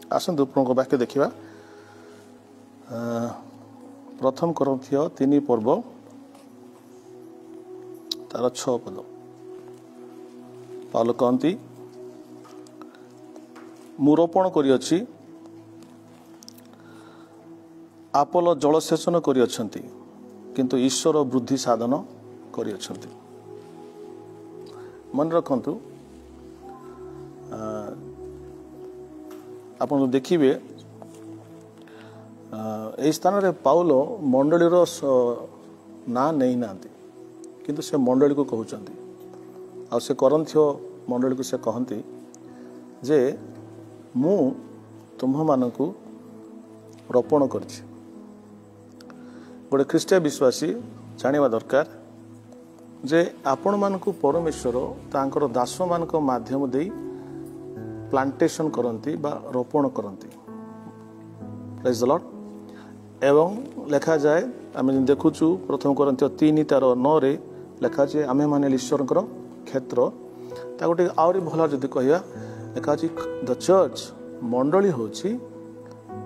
आसतु प्रभु वाक्य देखा प्रथम कोरिन्थीय 3 पर्व तार 6 पद पावल कहती मु रोपण करिअछि आपोलो जलसेचन करिअछन्ति किंतु ईश्वर वृद्धि साधन करिअछन्ति। मन रखंतु आपण देखिबे ए स्थान रे पाउल मंडलीर ना नहीं नांती किंतु से मंडली को कहउचंती आ से कोरिन्थीय मंडली को से कहंती जे मु तुम्ह मानकु रोपण करछि। गोटे ख्रीष्टीय विश्वासी जानिबा दरकार जे आपण मानकु परमेश्वर तांकर दास मानक माध्यम देई प्लांटेशन करती बा रोपण करती। Praise the Lord. एवं लेखा जाए आम देखुचु प्रथम कोरिन्थीय 3 तार 9 रे लेखा जाए आमे माने ईश्वर क्षेत्र ता गोटे आउरी भल जदि कहया लेखा अछि द चर्च मंडली होची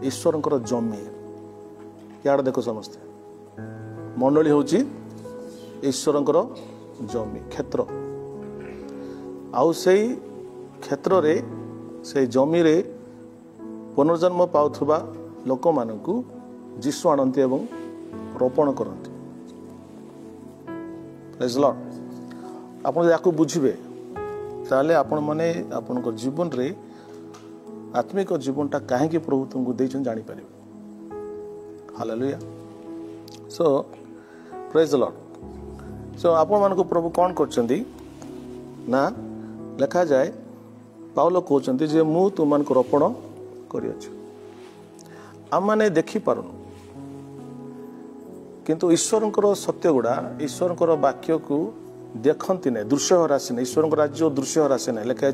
ईश्वर जमी। यार देखो समस्ते मंडली होची ईश्वर जमी क्षेत्र आउ सेई क्षेत्र रे से जमी रे पुनर्जन्म पाउथुबा लोक मानकु जीशु आनती एवं रोपण करती। Praise the Lord. आपण याकु बुझिबे ताले आपण माने आपण जीवन रे आत्मिक जीवनटा काहे प्रभु तुमको देछन जानि परिबे। Hallelujah. So praise the Lord. So आपण मानकु प्रभु कोन करचंदी ना लिखा जाए पाउल कहते जे मु तुम को रोपण करिअछि। आम माने देखि पारुनु किंतु ईश्वर सत्य गुड़ा ईश्वर वाक्य को देखती नहीं दृश्य हरासी नहीं। ईश्वर राज्य दृश्य हरासी नहीं लिखा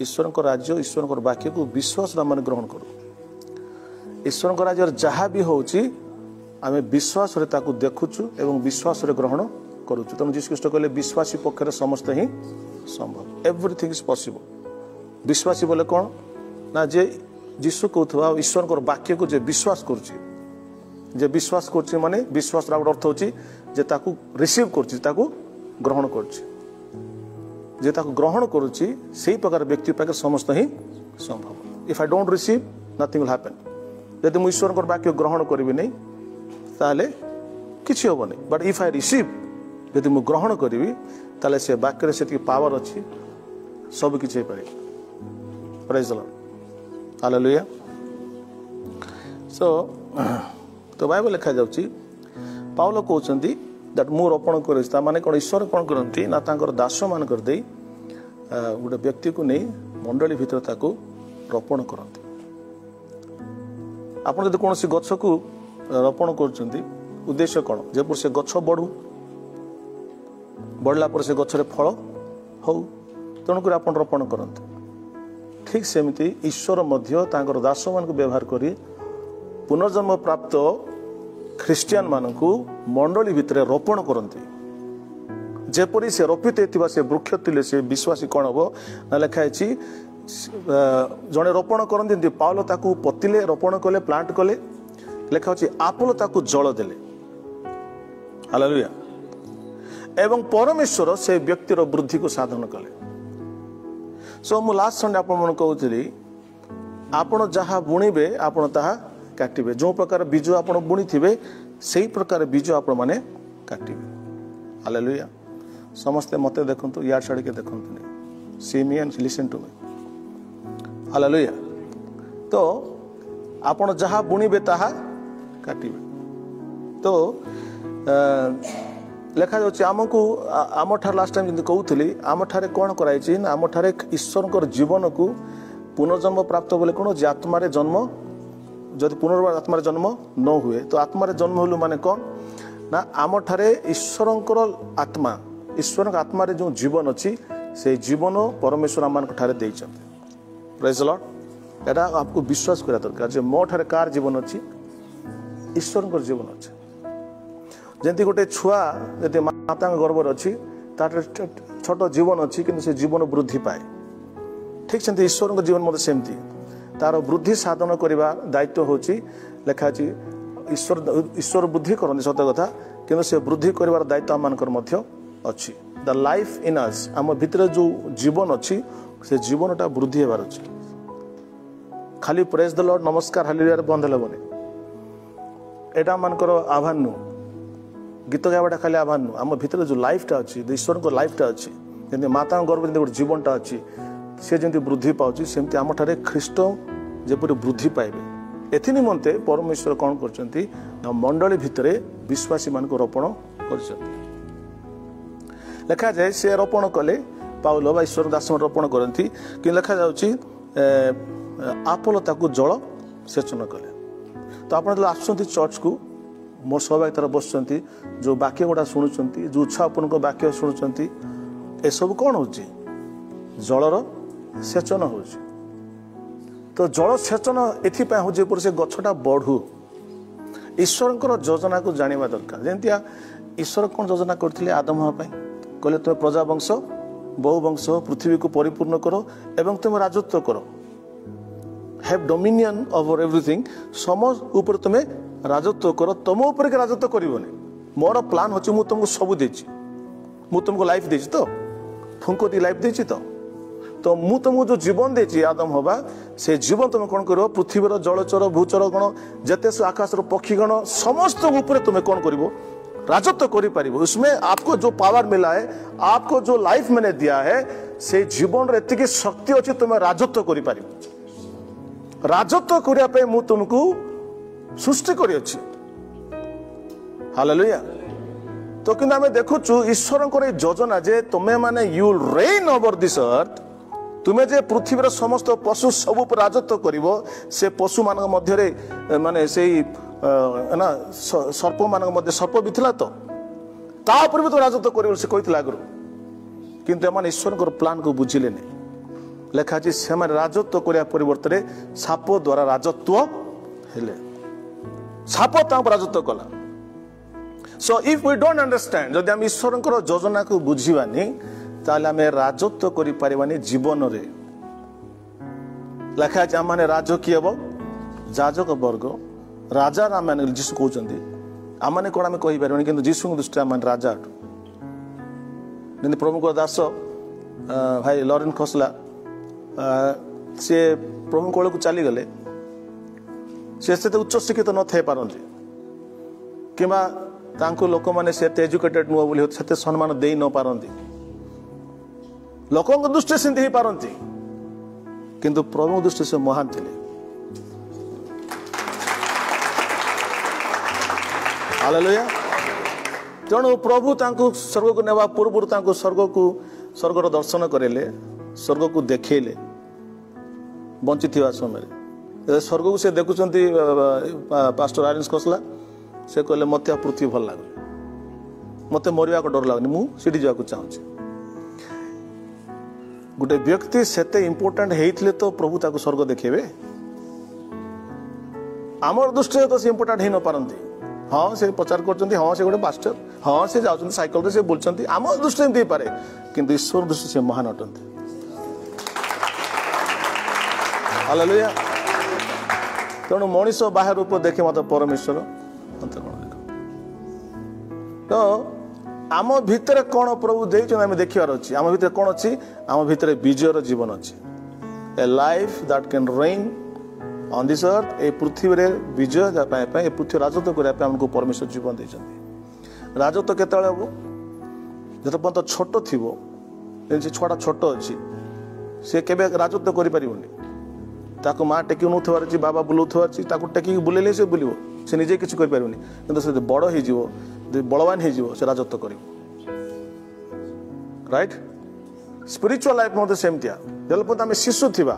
ईश्वर राज्य ईश्वर वाक्य को विश्वास मैंने ग्रहण करूँ। ईश्वर राज्य जहाँ भी होची आम विश्वास देखुचु एवं विश्वास ग्रहण करुचु। तुम जीसु ख्रीष्ट कहले विश्वासी पक्ष समस्त ही संभव एवरीथिंग इज पॉसिबल। विश्वासी बोले कौन ना जे जीशु कहूथबा ईश्वर वाक्य को जे विश्वास करुची जे विश्वास करुची माने विश्वास अर्थ होची जे ताकू रिसीव करुची ताकू ग्रहण करुची जे ताकू ग्रहण करुची सेही प्रकार व्यक्ति पाके समस्त ही संभव। If I don't receive nothing will happen. यदि मु ईश्वर वाक्य ग्रहण करिवि नहीं ताले किछि होबनी। बट इफ आई रिसीव यदि मु ग्रहण करिवि ताले से वाक्य रे सेति पावर अछि सब किछि हे पारे। Praise the Lord. Hallelujah. So तो बाइबल लिखा जाउची पाउल कहउचंदी दैट मु रोपण करिस ता माने कोन ईश्वर कोन करंती ना तांकर दास मान कर देई गोटे व्यक्ति को नहीं मंडली भीतर ताको रोपण करंती। आपण जदि कोनसी गछ को रोपण करचंती उद्देश्य कोन जे पर से गछ बढ़ू बढ़ला पर से गछ रे फल हो तणु कर आपण रोपण करंती। ठीक सेमती ईश्वर मध्य तांकर दास मान को व्यवहार करी पुनर्जन्म प्राप्त ख्रीस्टियन मानकु मंडली भितर रोपण करती। जेपरी से रोपित से वृक्ष थिले से विश्वासी कौन हम ना लिखाई जड़े रोपण करती पाउल ताकू पतिले रोपण कले प्लांट कले लिखा आपोलो ताकू जल देले। हालेलुया। एवं परमेश्वर से व्यक्तिर वृद्धि को साधन कले। सो मु लास्ट संडे आपण कहूली आपण जहाँ बुणीबे आपण ताहा काटिबे। जो प्रकार बीज आपण बुणी थिबे सेही प्रकार बीज आपण माने काटिबे। हालेलुया। समस्ते मते देखंतु यार छाड़ी के देखंतु नहीं। See me and listen to me. Hallelujah. तो आपण जहाँ बुणीबे ताहा काटिबे। तो लिखा जाउछि आमको आम ठार लास्ट टाइम जंती कहउथली आम ठारे कोन कराई छि ना आम ठारे ईश्वर जीवन को पुनर्जन्म प्राप्त बोले कोन जे आत्मा रे जन्म जदि पुनर्बार आत्मा रे जन्म न हुए तो आत्मा रे जन्म होलु माने कोन ना आम ठारे ईश्वर आत्मा ईश्वर आत्मा रे जो जीवन अछि से जीवन परमेश्वर आम ठारे देइ छथि। Praise the Lord. एटा आपको विश्वास करा दरकार जे मो ठारे कार जीवन अछि ईश्वर जीवन अछि। जंती गोटे छुआ जदि माता गर्भ अच्छी तार छोट जीवन अच्छी कि से जीवन वृद्धि पाए ठीक से ईश्वर जीवन मत सेमती तार वृद्धि साधन करने दायित्व हूँ लिखा ईश्वर ईश्वर वृद्धि करते सत कथा कि से वृद्धि कर दायित्व आम अच्छी द लाइफ इन अस आम भितर जो जीवन अच्छी से जीवनटा वृद्धि होबार अच्छी खाली प्रेज द लॉर्ड नमस्कार हालेलुया बंद हेबनी एटा मानकर आह्वान नु गीत गावाटा खाली आह्वान नु आम भितर जो लाइफटा अच्छी ईश्वर को लाइफटा अच्छी जमी माता गर्भ गोटे जीवनटा अच्छी सी जमी वृद्धि पाँच सेमती आम ठारे ख्रीष्ट जेपरी वृद्धि पाइबे एथि निमंते परमेश्वर कौन कर मंडली भितर विश्वासी मान रोपण कर लिखा जाए से रोपण कले पाउल बा ईश्वर दास रोपण करती कि लिखा जाउची आपोलो ताकू जल सेचन कले तो आप आसुँच चर्च को मोर सहभागितार बस जो वाक्य गुड़ा शुणुंट जो उच्छापन वाक्य शुणुंट ए सब कौन हो जलर सेचन हो तो जल सेचन एपाई हूँ से गछटा बढ़ू ईश्वर योजना को जाना दरकार जमिया ईश्वर कौन योजना करते आदम हवा कहले तुम प्रजा वंश बहु वंश पृथ्वी को परिपूर्ण करो एवं तुम राजत्व करो हैव डोमिनियन ओवर एवरीथिंग समस्त ऊपर तुम्हें राजत्व करो तुम ऊपर के राजत्व करबनी मोर प्लान होची मु तुमको सब देची मु तुमको लाइफ देची तो फुंको दी लाइफ देची तो मु तुमको जो जीवन देची आदम हवा से जीवन तुम कौन करो पृथ्वीर जलचर भूचर गण जते आकाशर पक्षीगण समस्त ऊपर तुम्हें कौन करो राजत्व करी पारिबो उसमें आपको जो पावर मिला है आपको जो लाइफ मैंने दिया है से जीवन रे एतिकी शक्ति अच्छी तुम्हें राजत्व करी पारिबो राजत्व करिया पे मु तुमको सृष्टि करी अछि हालेलुया तो किंतु आमे देखुछु ईश्वर को योजना जे तुमे माने you will rain over this earth तुमे जे पृथ्वीर समस्त पशु सब पर राजत्व करिवो से पशु मान मध्य माने सेही ना सर्प मान मध्य सर्प भी थिला तो तापर भी तो राजत्व करिवो से कहितला आगु किंतु एमान ईश्वर को प्लान को बुझिले ने लेखा अछि से माने राजत्व करिया परिवर्तन रे साप द्वारा राजत्व हेले साप ता राजत्व कला so if we don't understand जदि हम ईश्वर को योजना को बुझिबानी ताले आमे राजत्व करि परिबानी जीवन रे लेखा अछि माने राजकीय हबो जाजक वर्ग राजा राम मान जीशु कहते आम कौन आम कहीपर कि जीशु दृष्टि आम राजा जमी प्रभु को दास भाई लॉरेन खसला सी प्रभु कोल को चलीगले से उच्च शिक्षित न थे पारती कि लोक मैंने से एजुकेटेड नुह बोली से सम्मान दे न पारती लोक दृष्टि से ही पारती किंतु प्रभु दृष्टि से महान थे हालेलुया तेणु प्रभु तांको स्वर्ग को नेवा पूर्व तांको स्वर्गर दर्शन करेले स्वर्ग को देखेले बंची थिवा समय स्वर्ग को से देखुचंती पास्टर आरिंस खसला से कहले मते पृथ्वी भल लागे मते मरिया को डर लागनी मु सिटी जाको चाहूची गोटे व्यक्ति सेते इंपोर्टेंट हेइथिले तो प्रभु ताको स्वर्ग देखेबे आमर दृष्टि तो से इंपोर्टेंट हे न पारंती हाँ से प्रचार कर हाँ से गोटे पास्टर हाँ से जाऊँ साइकिल से बोलते आम दृष्टि दे पारे किंतु ईश्वर दृष्टि से महान अटंती हालेलुया तेणु मनीष बाह्य रूप देखे मत परमेश्वर मत कौन देख तो आम भितर कौन प्रभु देखें देखिबार अच्छी आम भितर कौन अच्छी आम भितर विजयर जीवन अच्छी a life that can reign on this earth ए पृथ्वी रे विजय ए पृथ्वी राजत्व करने हमको परमेश्वर जीवन देते राजत्व केत हम जो पर्यटन छोट थी छुआटा छोट अच्छी सी के राजत्व कर माँ टेक नौथार अच्छी बाबा बुलाऊर अच्छी टेकिक बुलेले से बुल से निजे किसी कि बड़ हो बलवान हो राजत्व कर राइट स्पिरिचुअल लाइफ मत सेमतिया जो आम शिशु थी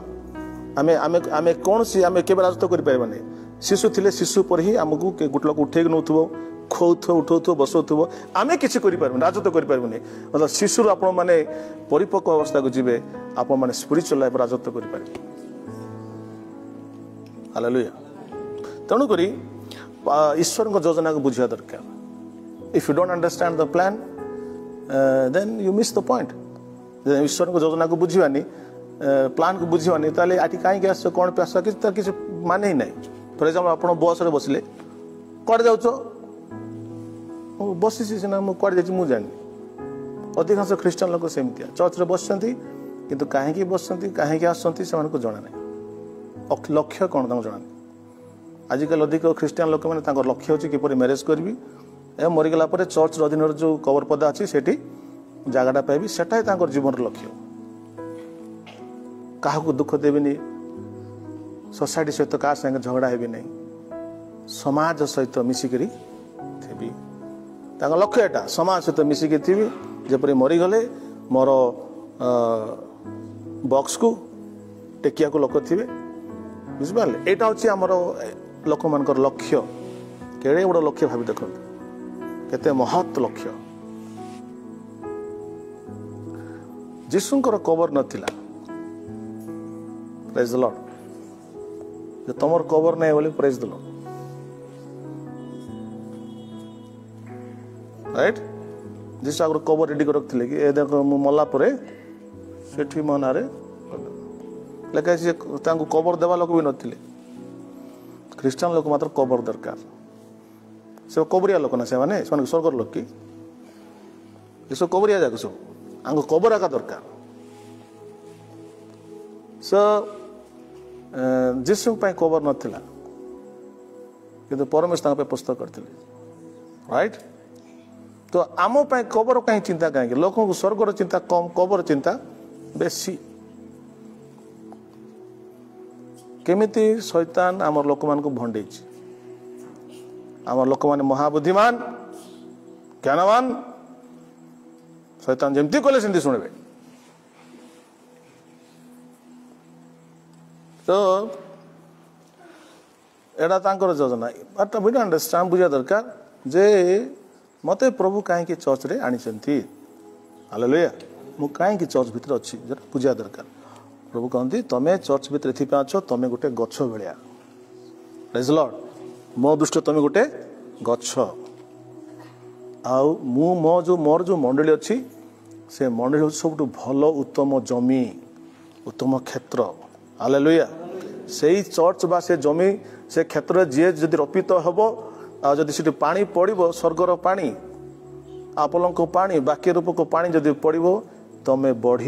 आमे आमे आमे कौन सी आमे केबे राजत्व करि परबानी शिशु थिले शिशु पर ही हमकु गुट लोक उठेक नउथबो खोउथो उठौथो बसौथबो आमे किछि करि परबानी राजत्व करि परबानी मतलब शिशु आपण माने परिपक्व अवस्था को जिबे आपण माने स्पिरिचुअल लाइफ राजत्व करि परबे हालेलुया तणु करी ईश्वर को योजना को बुझिया दरकार if you don't understand the plan then you miss the point ईश्वर को योजना को बुझिबानी प्लान को बुझीबनी ताले आटी कहीं आस कौन पे आस किसी मान ही ना फर एक्जाम्पल आप बस रे बसिले कड़े जाऊच बसी सीना मुझे जा जानी अधिकांश ख्रीष्टान लोक सेमतिया चर्च रे बस किंतु कहीं बस कहीं आसती से जना ना लक्ष्य कौन जना आजिकल अधिक ख्रीष्टान लोक मैंने लक्ष्य होची किपरि मैरेज करबी ए मरीगला चर्च अधीन जो कवर पदा अच्छी से जगटा पाइबी सेटा जीवन लक्ष्य क्या दुख देविनी सोसाइटी सहित क्या संगे झगड़ा हेबी नहीं समाज सहित मिसिकी थी लक्ष्य एटा समाज सहित मिसिकी थी जपरी मरीगले मोर बॉक्स को टेकिया को लोक थे बुझिपारे यहाँ हूँ आमर लोक मान लक्ष्य केड़े बड़ लक्ष्य भावी देखते केते महत् लक्ष्य जीशुंकर कबर नथिला प्रेज द लॉर्ड तुमर कबर नहीं बोली praise the Lord right Jishu आगर कबर रेडी कर रखिले कि ए देख मु मल्ला परे सेठी मो नारे लेकिन से तांको कबर देवा लोक भी नथिले ख्रीष्टान लोक मात्र कबर दरकार से कबरिया लोक ना से माने स्वर्गर लोक की ये सब कबरिया जाक सब आंको कबर आका दरकार जीशु कबर नथिला किंतु परमेश्वर पे पुस्तक करथिले राइट तो आम कबर कहीं चिंता कहीं लोक स्वर्गर चिंता कम कबर चिंता बेसी केमिति शैतान आम लोक मान को भंडे आम लोक मान महाबुद्धिमान ज्ञानवान शैतान जमती कले सेमती शुणवे तो एटा तांकर योजना बट वी अंडरस्टैंड बुझा दरकार जे मते प्रभु कहीं चर्च रे आनी हालेलुया मु कहीं चर्च भितर अच्छी बुझा दरकार प्रभु कहते तमें चर्च भितर एथि अछ तमें गोटे गछ भलिया प्रेज लॉर्ड मो दृष्टि तमें गोटे गछ आउ मु मोर जो मंडली अच्छी से मंडली हूँ सब भल उत्तम जमी उत्तम क्षेत्र हालेलुया से चर्च बा से जमी से क्षेत्र जी जदि रपित हम आदि से पानी पड़ो स्वर्गर पानी आपल को पानी बाक्य रूप को पानी जदि पड़ो तमें बढ़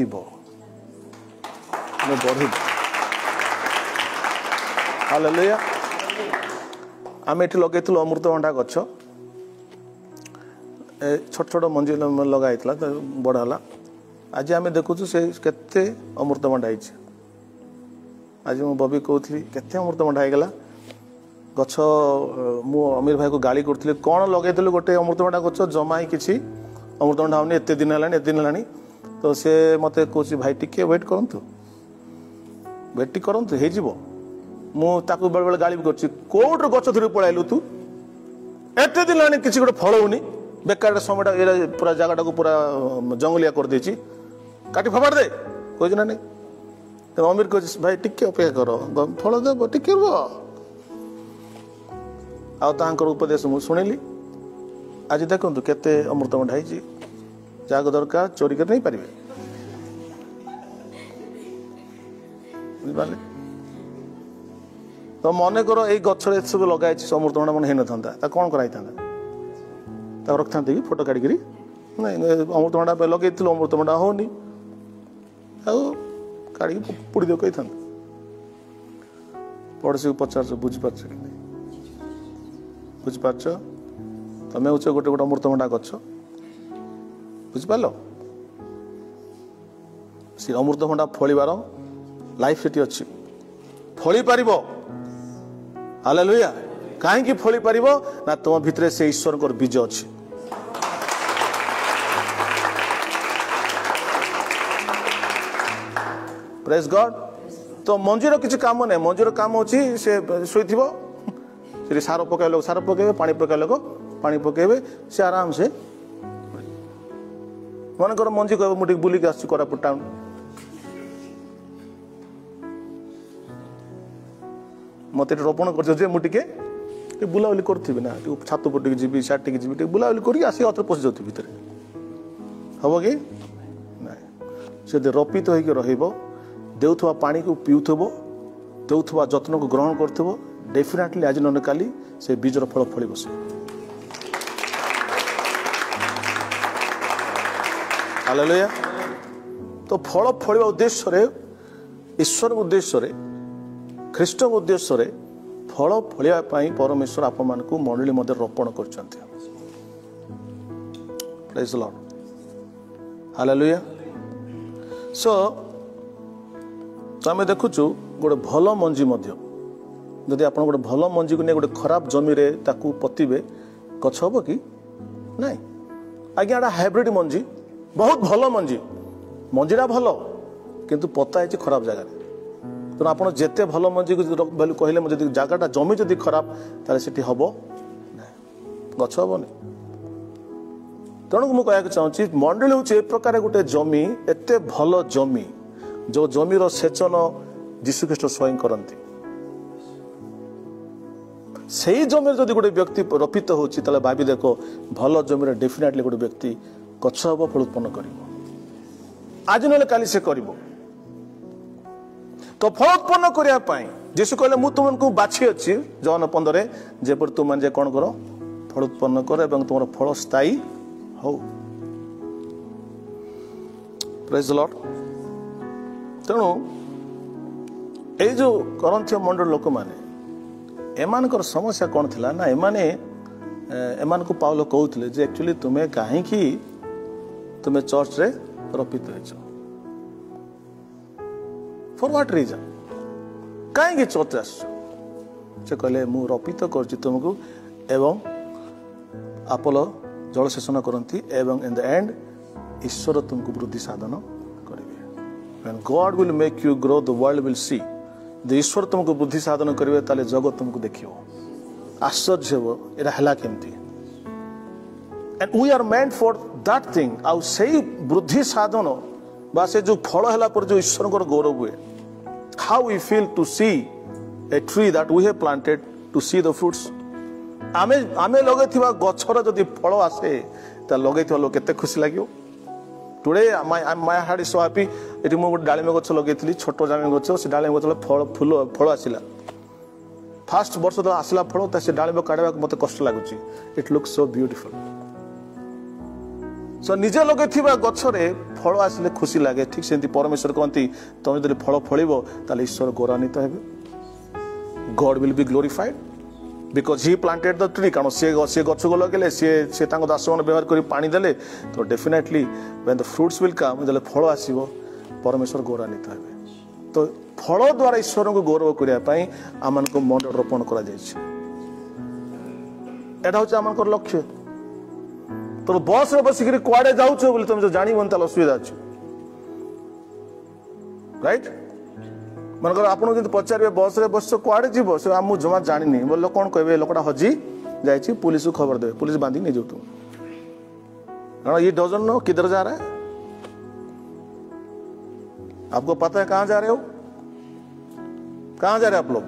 हालेलुया आम ये लगे अमृतभंडा गछ छोट छोट मंजी लगाई बड़ा आज आम देखु से केते अमृतभंडा आज मु बबी कहती केते अमृतभंडा होगला गछ मु अमीर भाई को गाली करी कौन लगे गोटे अमृतभंडा गछ जमा ही किसी अमृतभंडा होनी एत दिन है तो सी मत कह भाई टिके वेट करूँ वेट करूँ हो मुझे बेले बेले गाली भी कर गछ धरी पलू तू एत दिन है किसी गोटे फल होनी बेकार समय पूरा जगटा को पूरा जंगलिया कर देची काटी फपाड़ दे कह ना नहीं तो अमीर कह भाई टिके अपेक्षा कर फल देव टिके रुह आर उपदेश मुझे शुणिली आज देखु केते अमृतभंडा जहाँ दरकार चोरी कर नहीं पारे बुझे तो मन कर ये गच सब लगाई अमृतभंडा मन हो ना कौन कराई था रखता कि फोटो काढ़ी अमृतभंडा लगे अमृतभंडा होनी काढ़ी पोड़ी दे कही पड़ोसी को पचार बुझीपार कि नहीं बुझीपार तमें हूँ गोटे गोटे अमृतभंडा गछ बुझिपार से अमृतभंडा फलिबार लाइफ सेठी अच्छी फली पार हालेलुया कहीं फली पार ना तुम भितर से ईश्वर बीज अच्छी प्रेज गॉड तो मंजीर किसी काम नहीं मंजीर काम होची से शोइथिबो से सार पकाए लोग सार पकेबे पानी पकाए लोग पानी पकेबे से आराम से मन कर मंजी कह मुझे बुलिक आस कोरापुट टाउन मत रोपण कर मुझे बुलाबुली करी ना छात पर जी साठ जी बुलाबुली कर आस पशि जाती भितर हम कि ना से रपित हो देउथवा पानी को पीउथबो देउथवा जत्न को ग्रहण करथबो डेफिनेटली आज न काली से बीजर फल फली बस। हालेलुया। तो फल फलिबा उद्देश्य रे ईश्वर उद्देश्य रे ख्रीष्ट उद्देश्य रे फल फलिया पाई परमेश्वर आप मान को मंडली मध्य रोपण करछन्ते। Praise the Lord. Hallelujah. So तो आम देखुचु गोटे भल मंजी मध्य जदि आप गोटे भल मंजी को नहीं गोटे खराब जमी रे ताकू पतिबे गछ हम कि नाई आज्ञा एटा हाइब्रिड मंजी बहुत भल मंजी मंजीटा भल किंतु पता है खराब जगह तेणु आप जिते भल मंजी को कहले जगहटा जमी जदि खराब ताले सेठी हम ना गछ हेनी। तेणु मुझे कहना चाहूँगी मंडली हूँ एक प्रकार गोटे जमी एत भल जमी जो जमीर सेचन जीशुख्रीष्ट स्वयं करती से ही जमी जदि गोटे व्यक्ति रोपित होता भावी देख भल जमी डेफिनेटली गोटे व्यक्ति गछ हम फल उत्पन्न कर आज ना काली से कर तो फल उत्पन्न करने जीशु कहले मु तुमको बाछी अच्छी जौन 15 जेपर तुम कौन कर फल उत्पन्न कर और तुम फल स्थायी हो। Praise the Lord. तेणु ये जो करंथिय मंडल लोक माने एमानकर समस्या कौन थिला ना एमान को पाउलो कहउथिले जे एक्चुअली तुम्हें काहे कि तुम्हें चर्च रे रोपित होइछ फॉर व्हाट रीजन काहे कि चर्च आस से कहले मु रोपित करछि तुमको एवं आपोलो जल सेचन करती एवं इन द एंड ईश्वर तुमको वृद्धि साधन करेंगे। When God will make you grow, the world will see. The ईश्वर तुमको वृद्धि साधन करेंगे ताले जगत तुमको देखियो आश्चर्य हो एरा हला केमती and we are meant for that thing। आउ सही वृद्धि साधन बा से जो फल हला पर जो ईश्वर को गौरव हुए how we feel to see a tree that we have planted to see the fruits। आमे लगे थिबा गछर जदि फल आसे ता लगे थिबा लोक केते खुशी लागियो। Today my heart is so happy एटी मो डालिम गछ लगेइथिली छोटो डालिम गछ से डालिम गछ फल फल आसिला फास्ट वर्ष तो आसिला फल ता से डालिम काढबा मते कष्ट लागुची इट लुक्स सो ब्यूटीफुल। सो निजे लगे थिबा गछरे फल आसिले खुशी लागे ठीक सेंती परमेश्वर कहंती तुम जदि फल फळिबो ताले ईश्वर गौरवान्वित हेबे God will be glorified because he planted the tree कारण सी गछ को लगे सी दास मान व्यवहार कर पानी देले तो definitely when the fruits will come जले फल आसीबो परमेश्वर गौरवान्वित हेबे। तो फल द्वारा ईश्वर को गौरव करने आम को मंडल रोपण कर लक्ष्य। तो बस रे बसिक कुआडे जाउछ बोली तुम जो जानी मन ताल असुविधा अछि राइट मनकर आपन जब पचारे बस रे बस कुआडे जीवो से हम जमा जानी बोल कौन कहबे लोकटा हजी जाइछि पुलिस को खबर देबे पुलिस बांधी नहीं जाऊ कारण ये डजन नो किधर जा रहा है आपको पता है कहां जा रहे हो कहां जा रहे आप लोग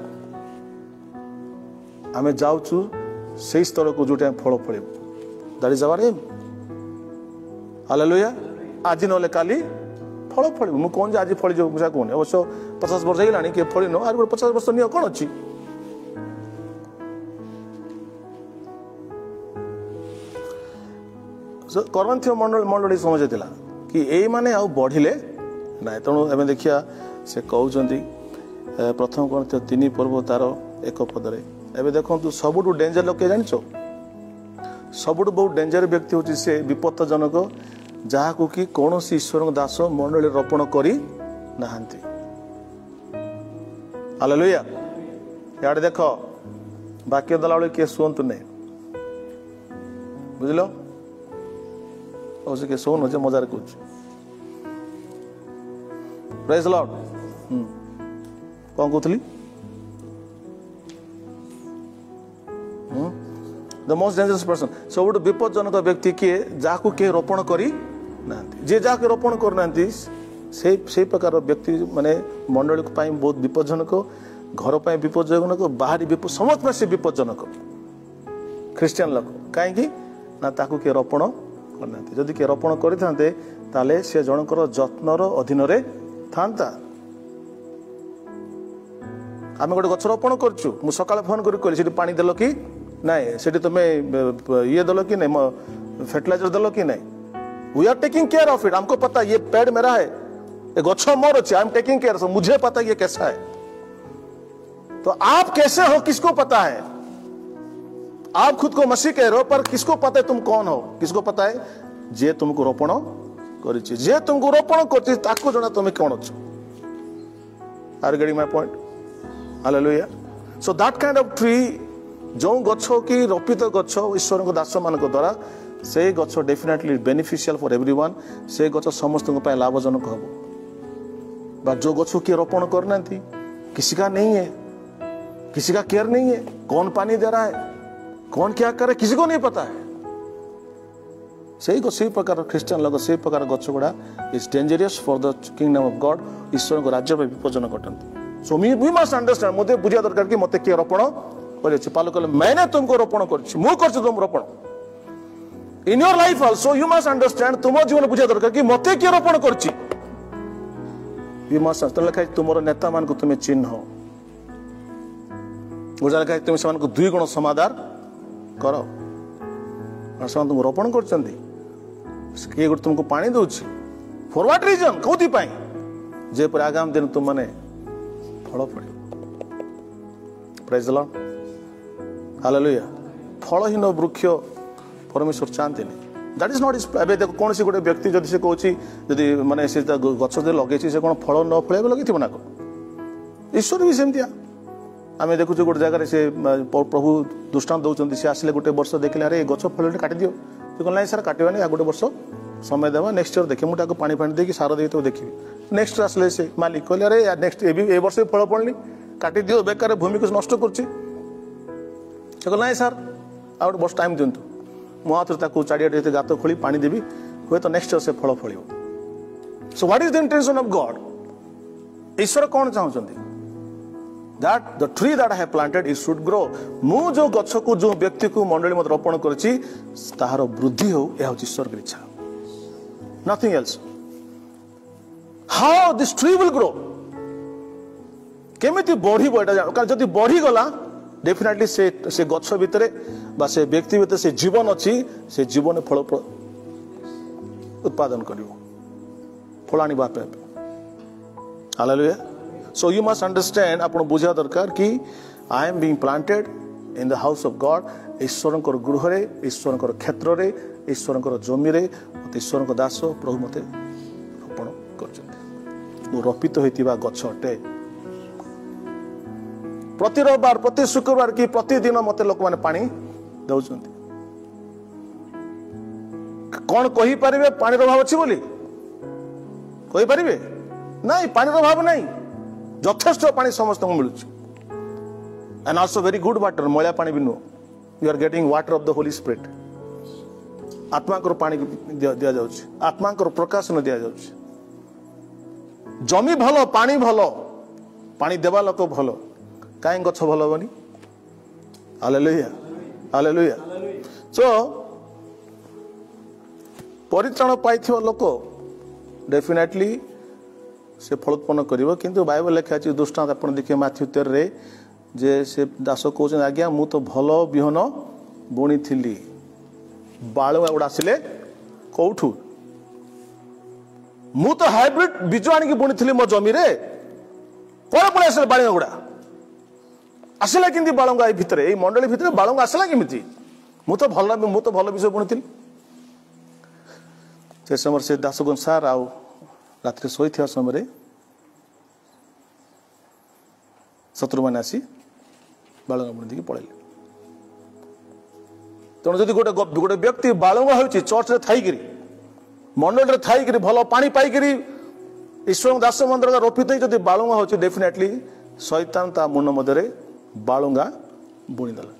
हमें जाउछु से स्तर को जोटे फल फळे that is our aim. Hallelujah. आज नले काली फल फल मु कौन जे आज फली जो मुसा कोन अवश्य 50 वर्ष हेलानी के फली न आर 50 वर्ष नियो कोन अछि करंथिय मंडली समझ थिला कि एई माने आ बढ़िले ना तेणु एवं देखिया से कहउचंती प्रथम करंथिय 3 पर्व तार 1 पदरे एबे देखंतु सबुटु डेंजर लोक के जानिछो सबुटु बहुत डेंजर व्यक्ति होची से विपत्तजनक जहा को कि कौन सी ईश्वर दास मंडली रोपण करी नाहंती। हालेलुया। यार देख वाक्य दला बेले किए शुंतु नहीं बुझल से किए शोन जे मजार कह प्रेज लॉर्ड कौन कहली द मोस्ट डेंजरस पर्सन सब विपदजनक व्यक्ति किए जहाँ किए रोपण करी जे जहाँ रोपण करना से प्रकार व्यक्ति माने मंडली बहुत विपदजनक घर पर विपदजनक बाहरी समस्त से विपदजनक ख्रिस्टियन लोक कहीं ना ताकू किए रोपण करना जदि किए रोपण करते से जनकर जत्नर अधीन था आम गोटे गछ रोपण करूँ मु सकाଳେ फोन करी कहली सेठी पानी देल कि नाई सेठी तुम ये देल कि नहीं फर्टिलाइजर देल कि नहीं we are taking care of it हमको पता ये पेड़ मेरा है ये गछ मोर अच्छे आई एम टेकिंग केयर मुझे पता ये कैसा है तो आप कैसे हो किसको पता है आप खुद को मसीह कह रहे हो पर किसको पता है तुम कौन हो किसको पता है जे तुमको रोपण करिछि जे तुमको रोपण करछि ताको जणा तुम कौन अच्छो are getting my point hallelujah so that kind of tree जो गछ की रोपित गछ ईश्वर को दास मान द्वारा से गछ डेफिनेटली बेनिफिशियल फॉर एवरीवन से गछ समस्त लाभजनक हम बट जो गछ किए रोपण करना किसी का नहीं है किसी का केयर नहीं है कौन पानी दे रहा है कौन क्या करे किसी को नहीं पता है सही प्रकार ख्रिस्टियन लोग से प्रकार गछ गुड़ा is dangerous for the kingdom of God ईश्वर को राज्य में विपजन घटती सो वी मस्ट अंडरस्टैंड मुझे बुझा दरकार कि मत किए रोपण कर पालो कहले मैंने तुमको रोपण कर तुम रोपण in your life also you must understand तुम जीवन बुझा दरकार कि मत किए रोपण कर लिखा तुम नेता मान को तुम्हें चिन्ह गोजा लिखा तुम से 2 गुण समादार कर तुम रोपण कर तुमको पानी दौर फॉर व्हाट रीजन कौथि जे पर आगामी दिन तुम मैंने फल पड़े प्रेज द लॉर्ड हालेलुया फलहीन वृक्ष परमेश्वर चाहते दैट इज नॉट इज देखो कौन सी गोटे व्यक्ति जदि से कहूँ जदि माने से गछ लगे से कौन फल न फल लगे ना कौन ईश्वर भी सेमतिया आम देखुचे गोटे जगह से प्रभु दृष्टांत दौरान सी आसिले गोटे वर्ष देखले अरे गछ फल काटी दियो तो कहना सर काटवानी आ गोटे वर्ष समय देवा नेक्स्ट ईयर देखिए मुझे पानी फाणी देकी सार दे तो देखिए नेक्स्ट आसले से मालिक कहले अरे नेक्स्ट ए वर्ष फल पड़नी काटी दियो बेकार भूमि को नष्ट कर सर आ गोटे वर्ष टाइम दिंतु मो हाथ चारिटे गात खोली पानी देवी हुए तो नेक्स्ट ईयर से फल फल so what is the intention of God ईश्वर कौन चाहते that the tree that I have planted it should grow मु जो गछ को जो व्यक्ति को मंडली मत रोपण करछि ताहार वृद्धि हो या ईश्वर की इच्छा nothing else how this tree will grow केमिति बढ़ी एटा जदि बढ़ी गला डेफिनेटली से गछ भितरे बा से व्यक्ति भितरे से जीवन अछि से जीवन फल उत्पादन करिवो फलानी बात है hallelujah So you must understand आपण बुझा दरकार कि I am being planted in the house of God ईश्वर गृह रे ईश्वर क्षेत्र रे ईश्वर जमी रे ईश्वर दास प्रभु मते रोपण कर रोपित होइतिबा गछ अटे प्रति रविवार प्रति शुक्रवार कि प्रतिदिन मते लोक माने पानी दउचंती कौन कहि परिबे पानी रो अभाव अछि बोली कहि परिबे नहीं पानी रो अभाव नहीं यथेष्ट पानी समस्त को मिलुच and also very good water मलिया पानी भी no you are getting water of the Holy Spirit आत्मा को पानी दिया जाउछ आत्मा को प्रकाशन दिया जाउछ जमी भलो पानी देवा लोक भलो काई गछ भलो बनी हालेलुया हालेलुया सो परित्राण पाइथिबा लोक डेफिनेटली से फल उत्पन्न करिवो किंतु बाइबल लिखा अछि दृष्टांत आपण देखिए माथ्यू 13 रे जे से दास कहउछन आज्ञा मु तो भलो बिहन बुणी थिली बाळुआ उडा आसिले कोठू मु तो हाइब्रिड बीज आनी की बुणी थिली मो जमी रे कोन पळे आसिले बाळुआ उडा आसिला किंती बाळुआ भितरे ए मंडली भितरे बाळुआ आसिला किमिति मु तो भलो बीज बुणी थिली से समर से दास गुनसार आउ रात्रि शोई समय शत्रु मैंने आसी बालुंगा बुणी दी पड़े तेणु जब गोटे व्यक्ति बालुंगा हो चर्च रे थाई मंडल रे थाई भल पानी पाई ईश्वर दास मंदिर रोपित जब बालुंगा हो डेफिनेटली शैतान ता मुंड मध्य बालुंगा बुणीदेला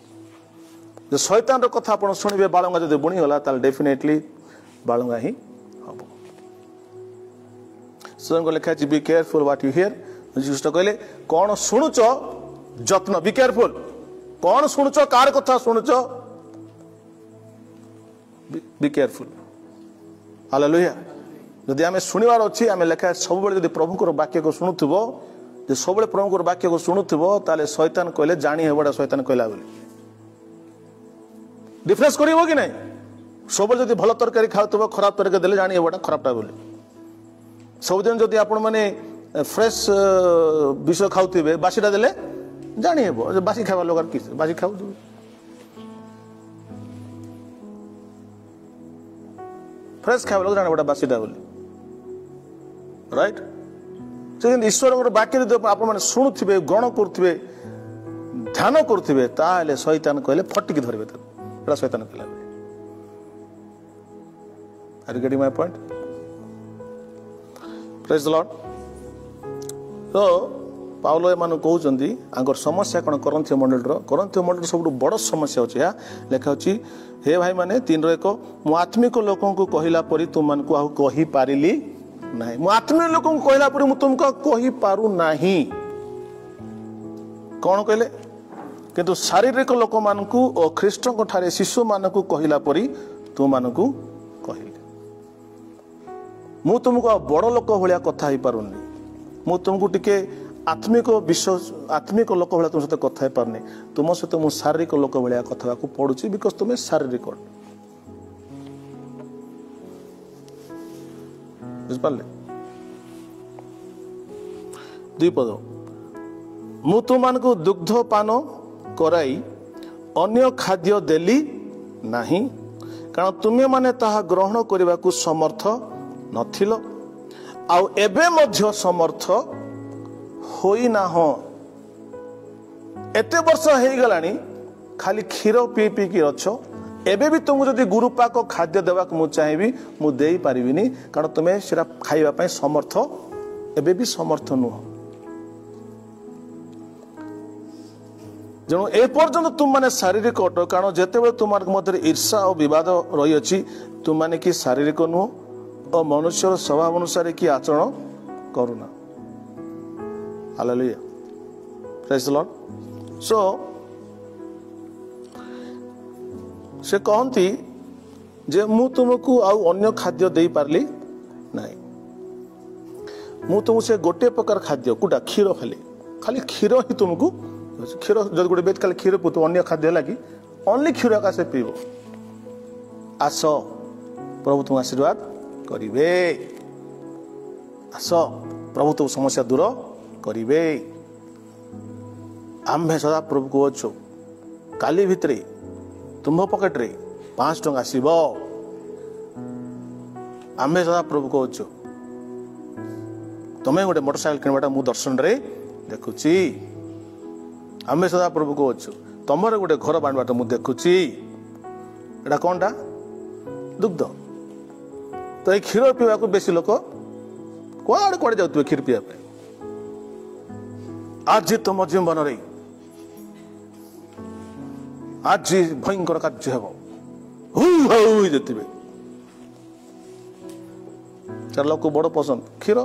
जो शैतान कथा आप शुणे बालुंगा जब बुणीगला डेफिनेटली बालुंगा ही हम को लिखा है be careful what you here Jesus कहले कौन शुणुच जत्न बी केयरफुल कौन शुणुच कार कथा शुणुच बी केयरफुल हालेलुया जदि आमे शुणिवार अछि आमे लिखा है सब बेले जदि प्रभु को वाक्य को शुणुथबो जे सब प्रभु वाक्य को शुणुव ताले शैतान कहले जानी हेबा शैतान कहला बोली डिफरेंस करिवो कि नहीं सब जदि भल तरकारी खाऊ खराब तरकारी देले जानी हेबा खराबटा बोली सबदिन जदि आपण माने फ्रेश विष खाऊे बासीटा देले जानी हेबो बासी खावा लोग कि बासी खाऊ फ्रेश खावा लोग जाने बासीटा बोली राइट ईश्वर वाक्य आप शुणुवे ग्रहण करुवे ध्यान करुवे ताले शैतान कहले फटिकी धरवे तो शैतान कहला are you getting my point praise the Lord तो पाउल एमान कहउचंदी आंकर समस्या कौन करंथीय मंडल सब बड़ समस्या होची या लेखा होची हे भाई माने 3:1 मु आत्मिक लोकों को कहिला परी तुम मन को कहि पारिली नहीं मु आत्मिक लोकों को कहला परी मु तुमको कहि पारु नाही कौन कहले किंतु शारीरिक लोक मानकु और ख्रीष्ट को ठारे शिशु मानकु कहला परी तुम मानकु कहले मु तुमको बड़ लोक भलिया कथा ही पारुनी मु तुमको टिके आत्मिक विश्व आत्मिक लोक भाया तुम सहित कथा पारनी तुम सहित मुझे शारीरिक लोक भाया कथा पड़ुची बिकज तुम्हें शारीरिक बुझिपारे दुई पद मु तुम दुग्ध पान कराई अन्य खाद्य देली नाही कारण तुम्हें माने ताहा ग्रहण करने को समर्थ नथिल आउ एबे मध्य समर्थ होई ना हो एते वर्ष हो गलानी खाली क्षीर पी पी की अच्छ एबे भी तुमको जदि गुरुपाक खाद्य देवा मु चाहिए मु देई पारिबिनी कारण तुम्हें सेरा खाइबा पई समर्थ एबे भी समर्थ नुह जणु ए पर्यंत तुम माने शारीरिक अट कारण जेतेबेले तुम मध्य ईर्षा और विवाद रही अछि तुम माने कि शारीरिक नुह और मनुष्य स्वभाव अनुसार कि आचरण करूना हालेलुया प्रेज द लॉर्ड सो से कहती जे मु तुमको आउ अन्य खाद्य दे पारली नहीं मु तुम से गोटे प्रकार खाद्य कोटा क्षीर खाली खाली क्षीर ही तुमको क्षीर जब गोटे बेत खाली क्षीर पुत अन्य खाद्य लगी ओनली क्षीर का से पीब आस प्रभु तुम आशीर्वाद करिवे आस प्रभु तुम समस्या दूर करिवे आम्भे सदा प्रभु को अच्छो काली भितरे तुम पकेट रे 5 टंका आसीबो आम्भे सदा प्रभु को अच्छो तुम्हें गोटे मोटरसाइकेल किणवाटा मु दर्शन रे देखुची आम्भे सदा प्रभु को अच्छो तुमर गोटे घर बांधवाटा मु देखुची एटा कोनटा दुग्ध तो ये क्षीर पीवा को बेसी लोक कुआड़े कुआड़े जाउतबे क्षीर पीवा पे आज तुम जीवन रे आज भयंकर कार्य हे देते चार लोक बड़ पसंद क्षीर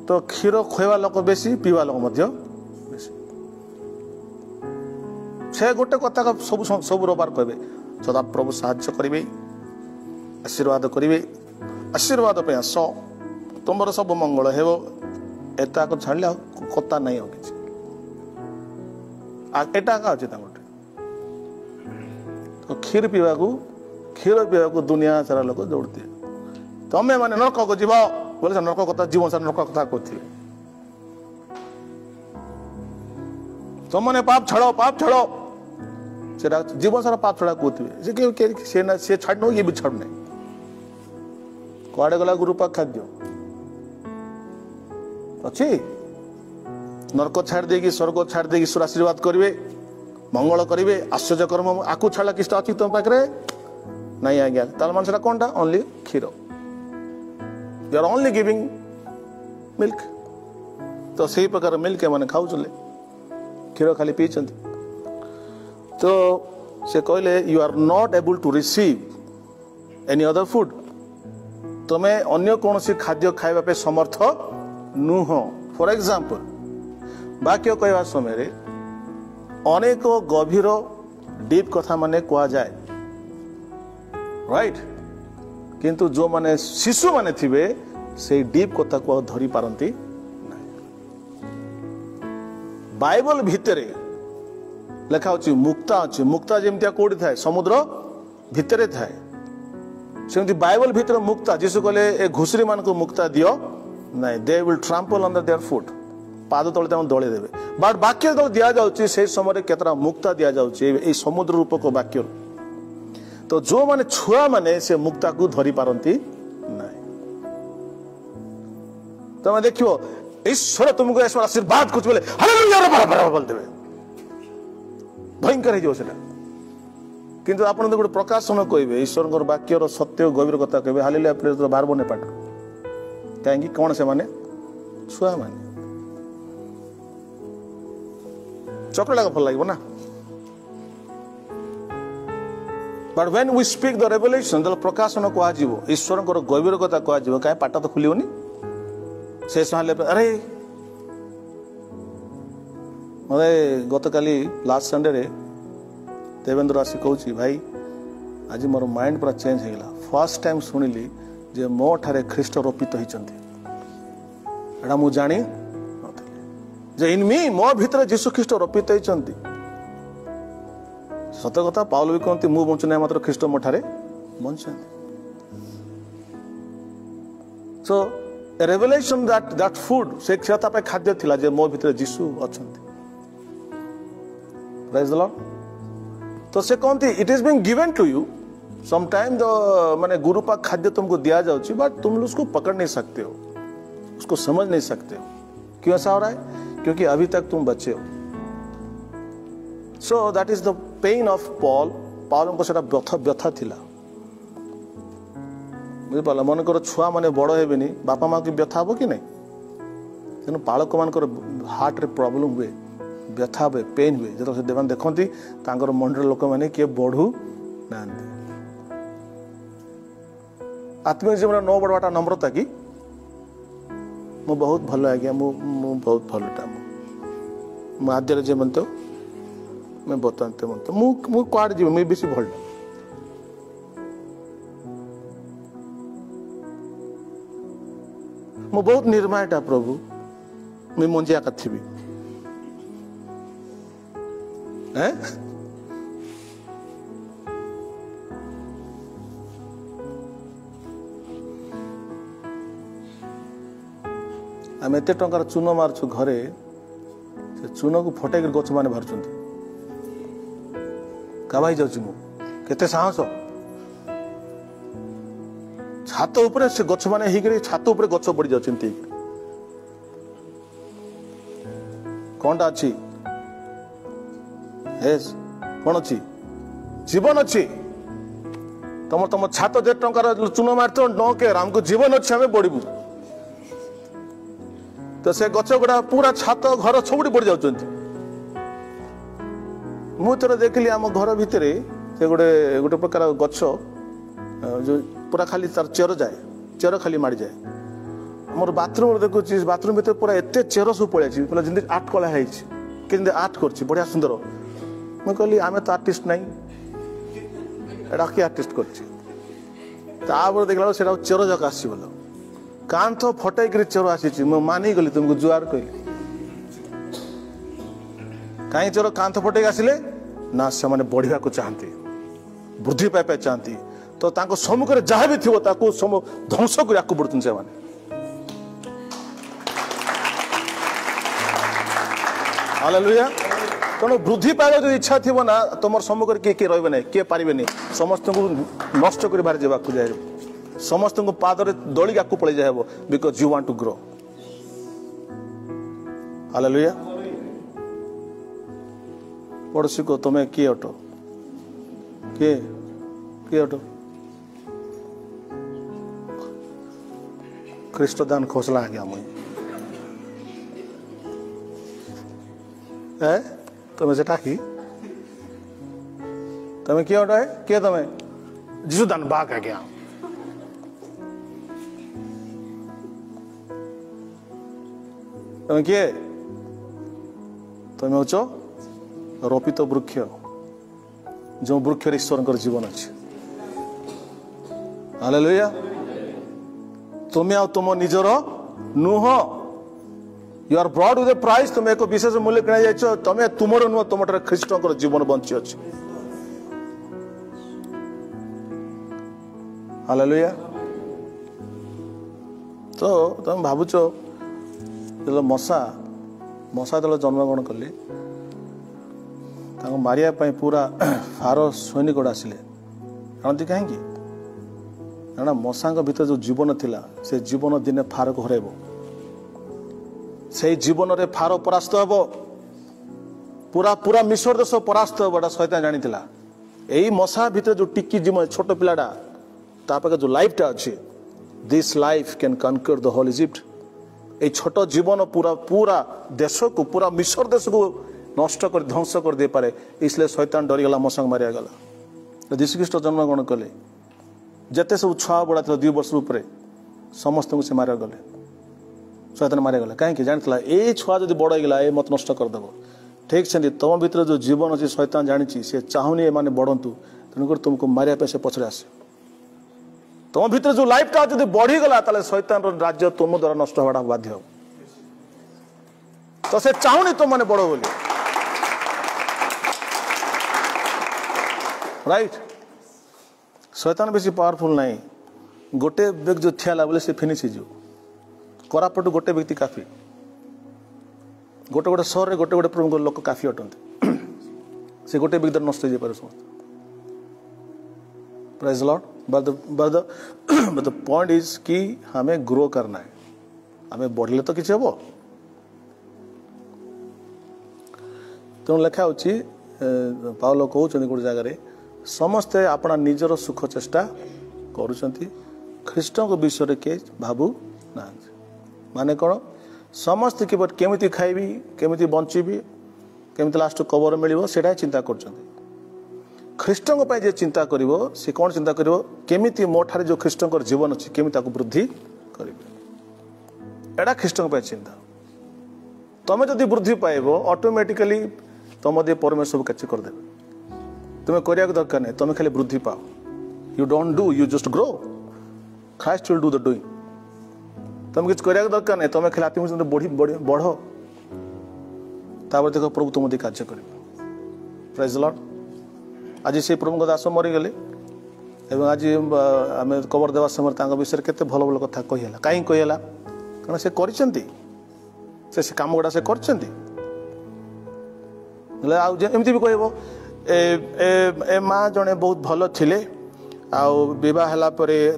तो क्षीर खुआ लोक बेसी पीवा लोक बेसी से गोटे कथा सब सब रबार कहे सदा प्रभु साहाय्य करेंगे आशीर्वाद करेंगे आशीर्वाद पे आस तुम सब मंगल हेबो एता को छाड़ले कथा नहीं हो किसी एटा का अच्छे तो क्षीर पीवा को दुनिया सारा लोग दौड़ते तमें माने नरक को जीव बोले नरक कथा जीवन सारा नरक कथा कहते तुमने पाप छाड़ो जीवन सारा पाप छड़ा कहते से छाड़ ये भी छाड़ नहीं कुआड़े गला गुरुपाक खाद्य अच्छी नरक छाड़ देगी स्वर्ग छाड़ देगी ईश्वर आशीर्वाद करेंगे मंगल करेंगे आश्चर्य कर्म आकु छाड़ा किसी अच्छी तुम पाखे नहीं आज्ञा तार मान कौन टा ओनली क्षीर you are only giving milk तो सही प्रकार मिल्क मैंने खाऊ क्षीर खाली पी तो से कहले you are not able to receive any other food तुम्हें अन्य कौन सी खाद्य खाइबा पे समर्थ नुह फॉर एग्जांपल वाक्य कहवा समय अनेक गभीर डीप कथा माने कह जाए राइट किंतु जो माने शिशु माने थिबे से डीप कथा को धरी पारती बाइबल भितरे लेखा होची मुक्ता अच्छी मुक्ता जमती कोड़ी थाए समुद्र भितरे थाए सेमती बाइबल भितर मुक्ता जीशु कहले ए घुसरी मान को मुक्ता दियो नहीं they will trample under their foot पाद तले दले देवे बट वाक्य जो दि जाऊँगी से समय केतरा मुक्ता दि जाऊँगी समुद्र रूपक वाक्य तो जो माने छुआ माने से मुक्ता को धरी पारती नहीं तुम देखो ईश्वर तुमको ईश्वर आशीर्वाद कुछ बोले हालेलुया बोल देवे भयंकर हो किंतु आप गोटे प्रकाशन कहे ईश्वर वाक्यर सत्य गभीर कथा कहे हालेलुया प्रेज बाहर बने पाठ कहीं कौन से माने छुआ माने चॉकलेट भल लगे ना but when we speak the revelation प्रकाशन कह ईश्वर गभीर कथा कह कहीं पाठ तो खुलनी से अरे मत गत काली लास्ट संडे रे देवेंद्र आसी कहूँ भाई आज मोर माइंड पूरा चेंज हो गला फर्स्ट टाइम शुणिली जे मो ठारे ख्रीष्ट रोपित होइचंती एटा मु जानी जे इन मी मो भीतर जीशु ख्रीष्ट रोपित होइचंती सत कथा पाउल भी कहते मु बंचु ना मात्र ख्रीष्ट मो ठारे बंचंती सो रेवलेशन दैट फूड से क्षता पे खाद्य थिला जे मो भीतर जीशु अछंती प्रेज द लॉर्ड तो से कहती it is being given to you some time द माने गुरु पाक खाद्य तुमको दिया जाउची बट तुम उसको पकड़ नहीं सकते हो उसको समझ नहीं सकते हो क्यों ऐसा हो रहा है क्योंकि अभी तक तुम बच्चे हो so that is the pain of Paul को सेटा व्यथा थिला बुझी पाला मन कर छुआ माने बड़ हेबेनी बापा माँ की व्यथा हो कि नहीं तेणु पालक मान हार्ट रे प्रॉब्लम हुए व्यथा हुए पेन हुए जो से देवान देखती मंडल लोक मैंने किए बढ़ू ना आत्मिक जीवन न बढ़वाटा नम्रता कि मु बहुत भल आज्ञा मु बहुत भलटा मु आद्य जे मनते मैं बताते मनते मु कुआड़ जीव मुझे बेसी भल मु बहुत निर्मायटा प्रभु मुझे मंजिया का थी आम एत टंकार चून मारछु घरे से चून को फटे गछ मैंने बाहर काबाई जाते साहस छात उपरे से गछ मैंने छात उपरे गछ बढ़ी जाती कौनटा अच्छी कौन अच्छी जीवन अच्छी तुम तुम छात जे टंकार चून मारत न के आमको जीवन अच्छे आम बढ़ू तो से गछ गुड़ा पूरा छात घर सब बढ़ी जाऊँ मुझे देखली आम घर भितर से गोटे गोटे प्रकार गछ जो पूरा खाली तार चेर जाए चेर खाली माड़ी जाए मोर बाथरूम देखुची बाथरूम भीतर पूरा एत चेर सब पड़े पूरा जमी आर्ट कला है आर्ट कर बढ़िया सुंदर मुझे कहली आम तो आर्टिस्ट ना एटा किए आर्टिस्ट कर देखला से चेर जाक आस कांथ फटैक चेर आसी मानी गली तुमको जुआर कहली कहीं चोर कांथ फटैक आसिले ना से माने बढ़िया को चाहती वृद्धि पाइबा चाहती तो तांको सम्मुख में जहाँ भी थी ध्वंस कर पड़ते से हालेलुया तेणु वृद्धि पाइबा जो इच्छा थी ना तुम सम्मुख किए किए रही नहीं किए पारे समस्त को नष्ट कर बाहर जावाक जाए समस्त को पादरे दड़ी आगे पड़े जाए because you want to grow hallelujah पड़ोसी को तुम्हें किए अट किए किए अट ख्रीष्टदान खोसला आज्ञा मुई तुम्हें से टाकी तुम्हें किए अट है किए तुम्हें जीशु दान बाग आज्ञा तुम्हें किए तुम्हें उच्च रोपित वृक्ष जो वृक्ष ईश्वर जीवन अच्छे हालेलुया तुम्हें आ तुम निजर नुह you are bought with a price तुम एक विशेष मूल्य किणा जाइछ तुम तुमर नुह तुम ख्रीष्ट जीवन बंची अछि हालेलुया। तो तुम भावुच जो मशा जो जन्मग्रहण कले मारिया पूरा फारो सैनिक गुड़ा आसिले जानती कहीं कारण मशा भीतर जो जीवन थिला से जीवन दिने फार को हरब से जीवन रे फार परास्त हम पूरा पूरा मिश्र देश परास्त हम शैतान जानी यही मशा भीतर जो टिकी जीवन छोट पिलाटा तापाखे जो लाइफटा अच्छे this life can conquer the whole Egypt ये छोट जीवन पूरा पूरा देश को पूरा मिश्र देश को नष्ट कर ध्वंस कर दे पारे इसलिए शैतान डरीगला मशा मारिया गला यीशुख्रीष्ट जन्मग्रहण कले जिते सब छुआ बड़ा था 2 वर्ष ऊपर समस्त को से मार गले शैतान मारिया गला कहीं जानी ये छुआ जब बड़ होगा ये मत नष्ट करदेव ठीक से तुम भीतर जो जीवन अच्छी शैतान जानी सी चाहूनी ए मैंने बढ़ंतु तेणुक तुमको मारिया से पछरे आसे तुम भीतर जो लाइफटा जो बढ़ीगला शैतान राज्य तुम द्वारा नष्ट होगा बाध्य तो से चाहूनी तुम मैंने बड़ बोली राइट शैतान बेसी पावरफुल नहीं गोटे व्यक्ति जो थियाला बोले से फिनिश हो कोरापट गोटे व्यक्ति काफी गोटे गोटे सहर में गोटे गोटे प्रमुख लोक काफी अटंती से गोटे व्यक्ति नष्ट हो जाए समस्त praise Lord but the point is कि हमें ग्रो करना है हमें बढ़ले तो किसी हम तेणु लिखा होची पावलो कहते गोटे जगह समस्ते अपना निजर सुख चेष्टा करुँच ख्रीष्ट विषय के भावु ना माने कौन समस्ते केमिति खाइबी केमिति बंचीबी केमिति लास्ट कवर मिल से चिंता कर ख्रीष्ट जे चिंता करिवो से कौन चिंता करिवो केमिति मो ठारे जो ख्रीष्ट जीवन अच्छी केमिति ताको वृद्धि करिवे एडा ख्रीष्ट चिंता तमें जदि वृद्धि पाइबो ऑटोमेटिकली तुम दे परमेश्वर कैच करदेवे तुम्हें करिया दरकार नहीं तुम्हें खाली वृद्धि पाओ you don't do you just grow Christ will do the doing तुम किसी करिया दरकार नहीं तुम्हें खाली आत्मिक बढ़ी बढ़ तापर देखो प्रभु तुम कार्य कर प्रेज द लॉर्ड आज से प्रभु दास मरीगले एवं आज आम कबर देवा समय विषय केते भल भल कथा कहीला कहीं कहीला कारण से करछंती से काम गुड़ा से करछंती एमती भी कहबो ए माँ जड़े बहुत भल थिले आवाह है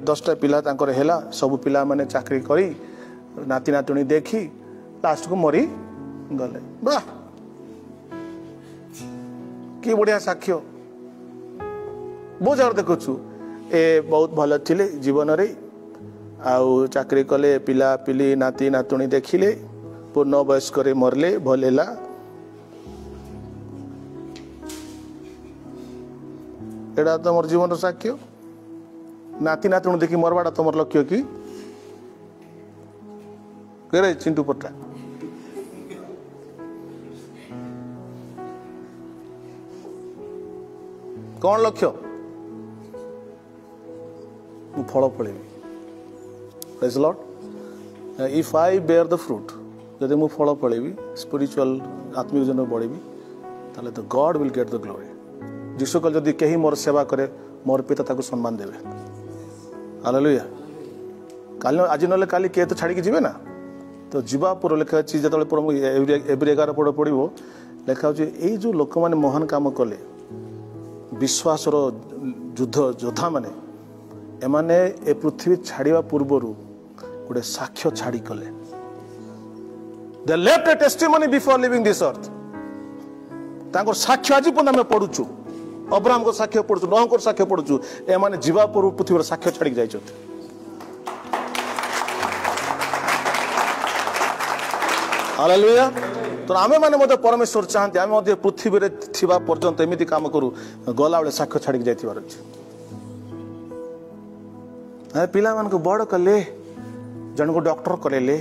10टा पिला है सब पिला माने चाकरी करी नाती नातुणी देखी लास्ट को मरी गले वाह कि बढ़िया साक्ष्य बहुत जगह देखु ए बहुत भल थिले जीवन रे आउ चाकरी कले पिला पिली नाती नातुणी देखिले पूर्ण वयस्क मरले भलेला एड़ा तुम जीवन साक्ष्य नाती नातुणी देखी मरवाटा तुम लक्ष्य कि चिंटू पट्टा कौन लक्ष्य फल फल praise Lord if I bear the fruit जब मु फल फलेबी स्पिरिचुअल आत्मिक जन बढ़ेबी ताले the God will get the glory Yeshu कल जदि कहीं मोर सेवा करे मोर पिता ताको सम्मान देवे हालेलुया काल आज नले काली के तो छाड़ी जीवे ना तो जीवा पूर्व लिखा अच्छी जो एवरी 11 पढ़ पड़ो लिखा हो जो लोक मैंने महान काम कले विश्वासर युद्ध योद्धा माने एमाने ए पृथ्वी छाड़िया पूर्वर गोटे साक्ष्य छाड़ी कले they left A testimony before living this earth तांको साक्ष्य आज पर्यंत आम पढ़ुचु अब्राहम को साक्ष्य पढ़ुचु नोह को साक्ष्य पढ़ुचु एमाने जीवा पूर्व पृथ्वी साक्ष्य छाड़ी जाइछथि हालेलुया तो आमे माने मते परमेश्वर चाहते आमे मते पृथ्वी रे थिबा पर्यंत एमिति काम करू गला बेले साक्ष्य छाड़ी जाइथिबार अछि है पिला मान को बड़ कले जन को डॉक्टर करेले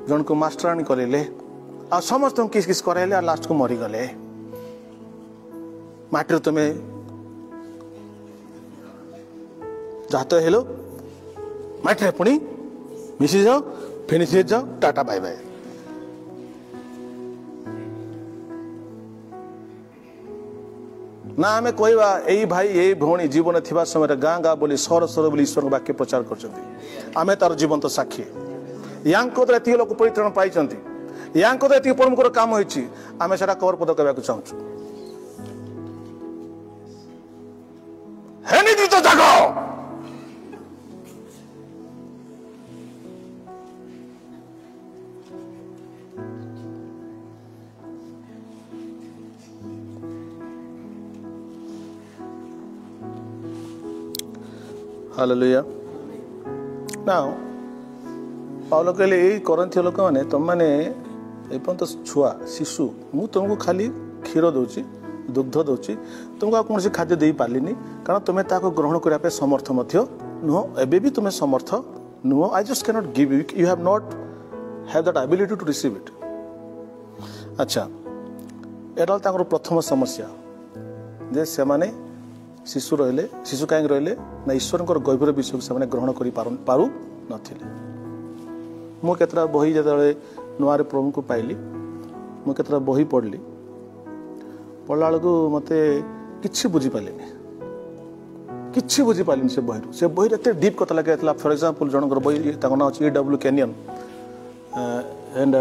जन को मास्टरानी करेले आ समस्त किस किस करेले और लास्ट को मरी गले माटी तुम्हें जात हेलो माटी पुणी मिसी जाओ फिनिश जाओ टाटा बाय बाय। ना आम कहवा यही भाई यही भौणी जीवन थिबा समय गाँ गाँ बोली सहर सहर बोली ईश्वर वाक्य प्रचार करछंती आमे तार जीवंत साक्षी यांको तो एति लोक परित्राण पाइछंती यांको तो एति परमकर काम होईछि आमे सेटा कवर पद कहबा को चाहूछु हेनी दी तो जागो हालेलुया। नाउ पाउल कहले ए करंथी लोक माने तुम माने एपंत छुआ शिशु मु तुमको खाली क्षीर दउची दुग्ध दउची तुमको कौन खाद्य दे पार्लिनी कारण तुम्हें ताको ग्रहण करने पे समर्थ मध्य नुह एबे भी तुम्हें समर्थ नुह I just can not give you have not have that ability to receive it. अच्छा एटा तांकर प्रथम समस्या जे से माने शिशु रहिले शिशु कहीं रहिले ना ईश्वर गभीर विषय से ग्रहण कर पारु नथिले। मु केतरा बही जतले नुआरे प्रभु को पाइली मु केतरा बही पढ़ली पढ़ला बेलू मते किछि बुझी पालिनी किछि बुझी पालिनी से बही एते डीप कथा लगे फॉर एग्जांपल जनकर बही ताको ना अछि डब्ल्यू कैनियन एंड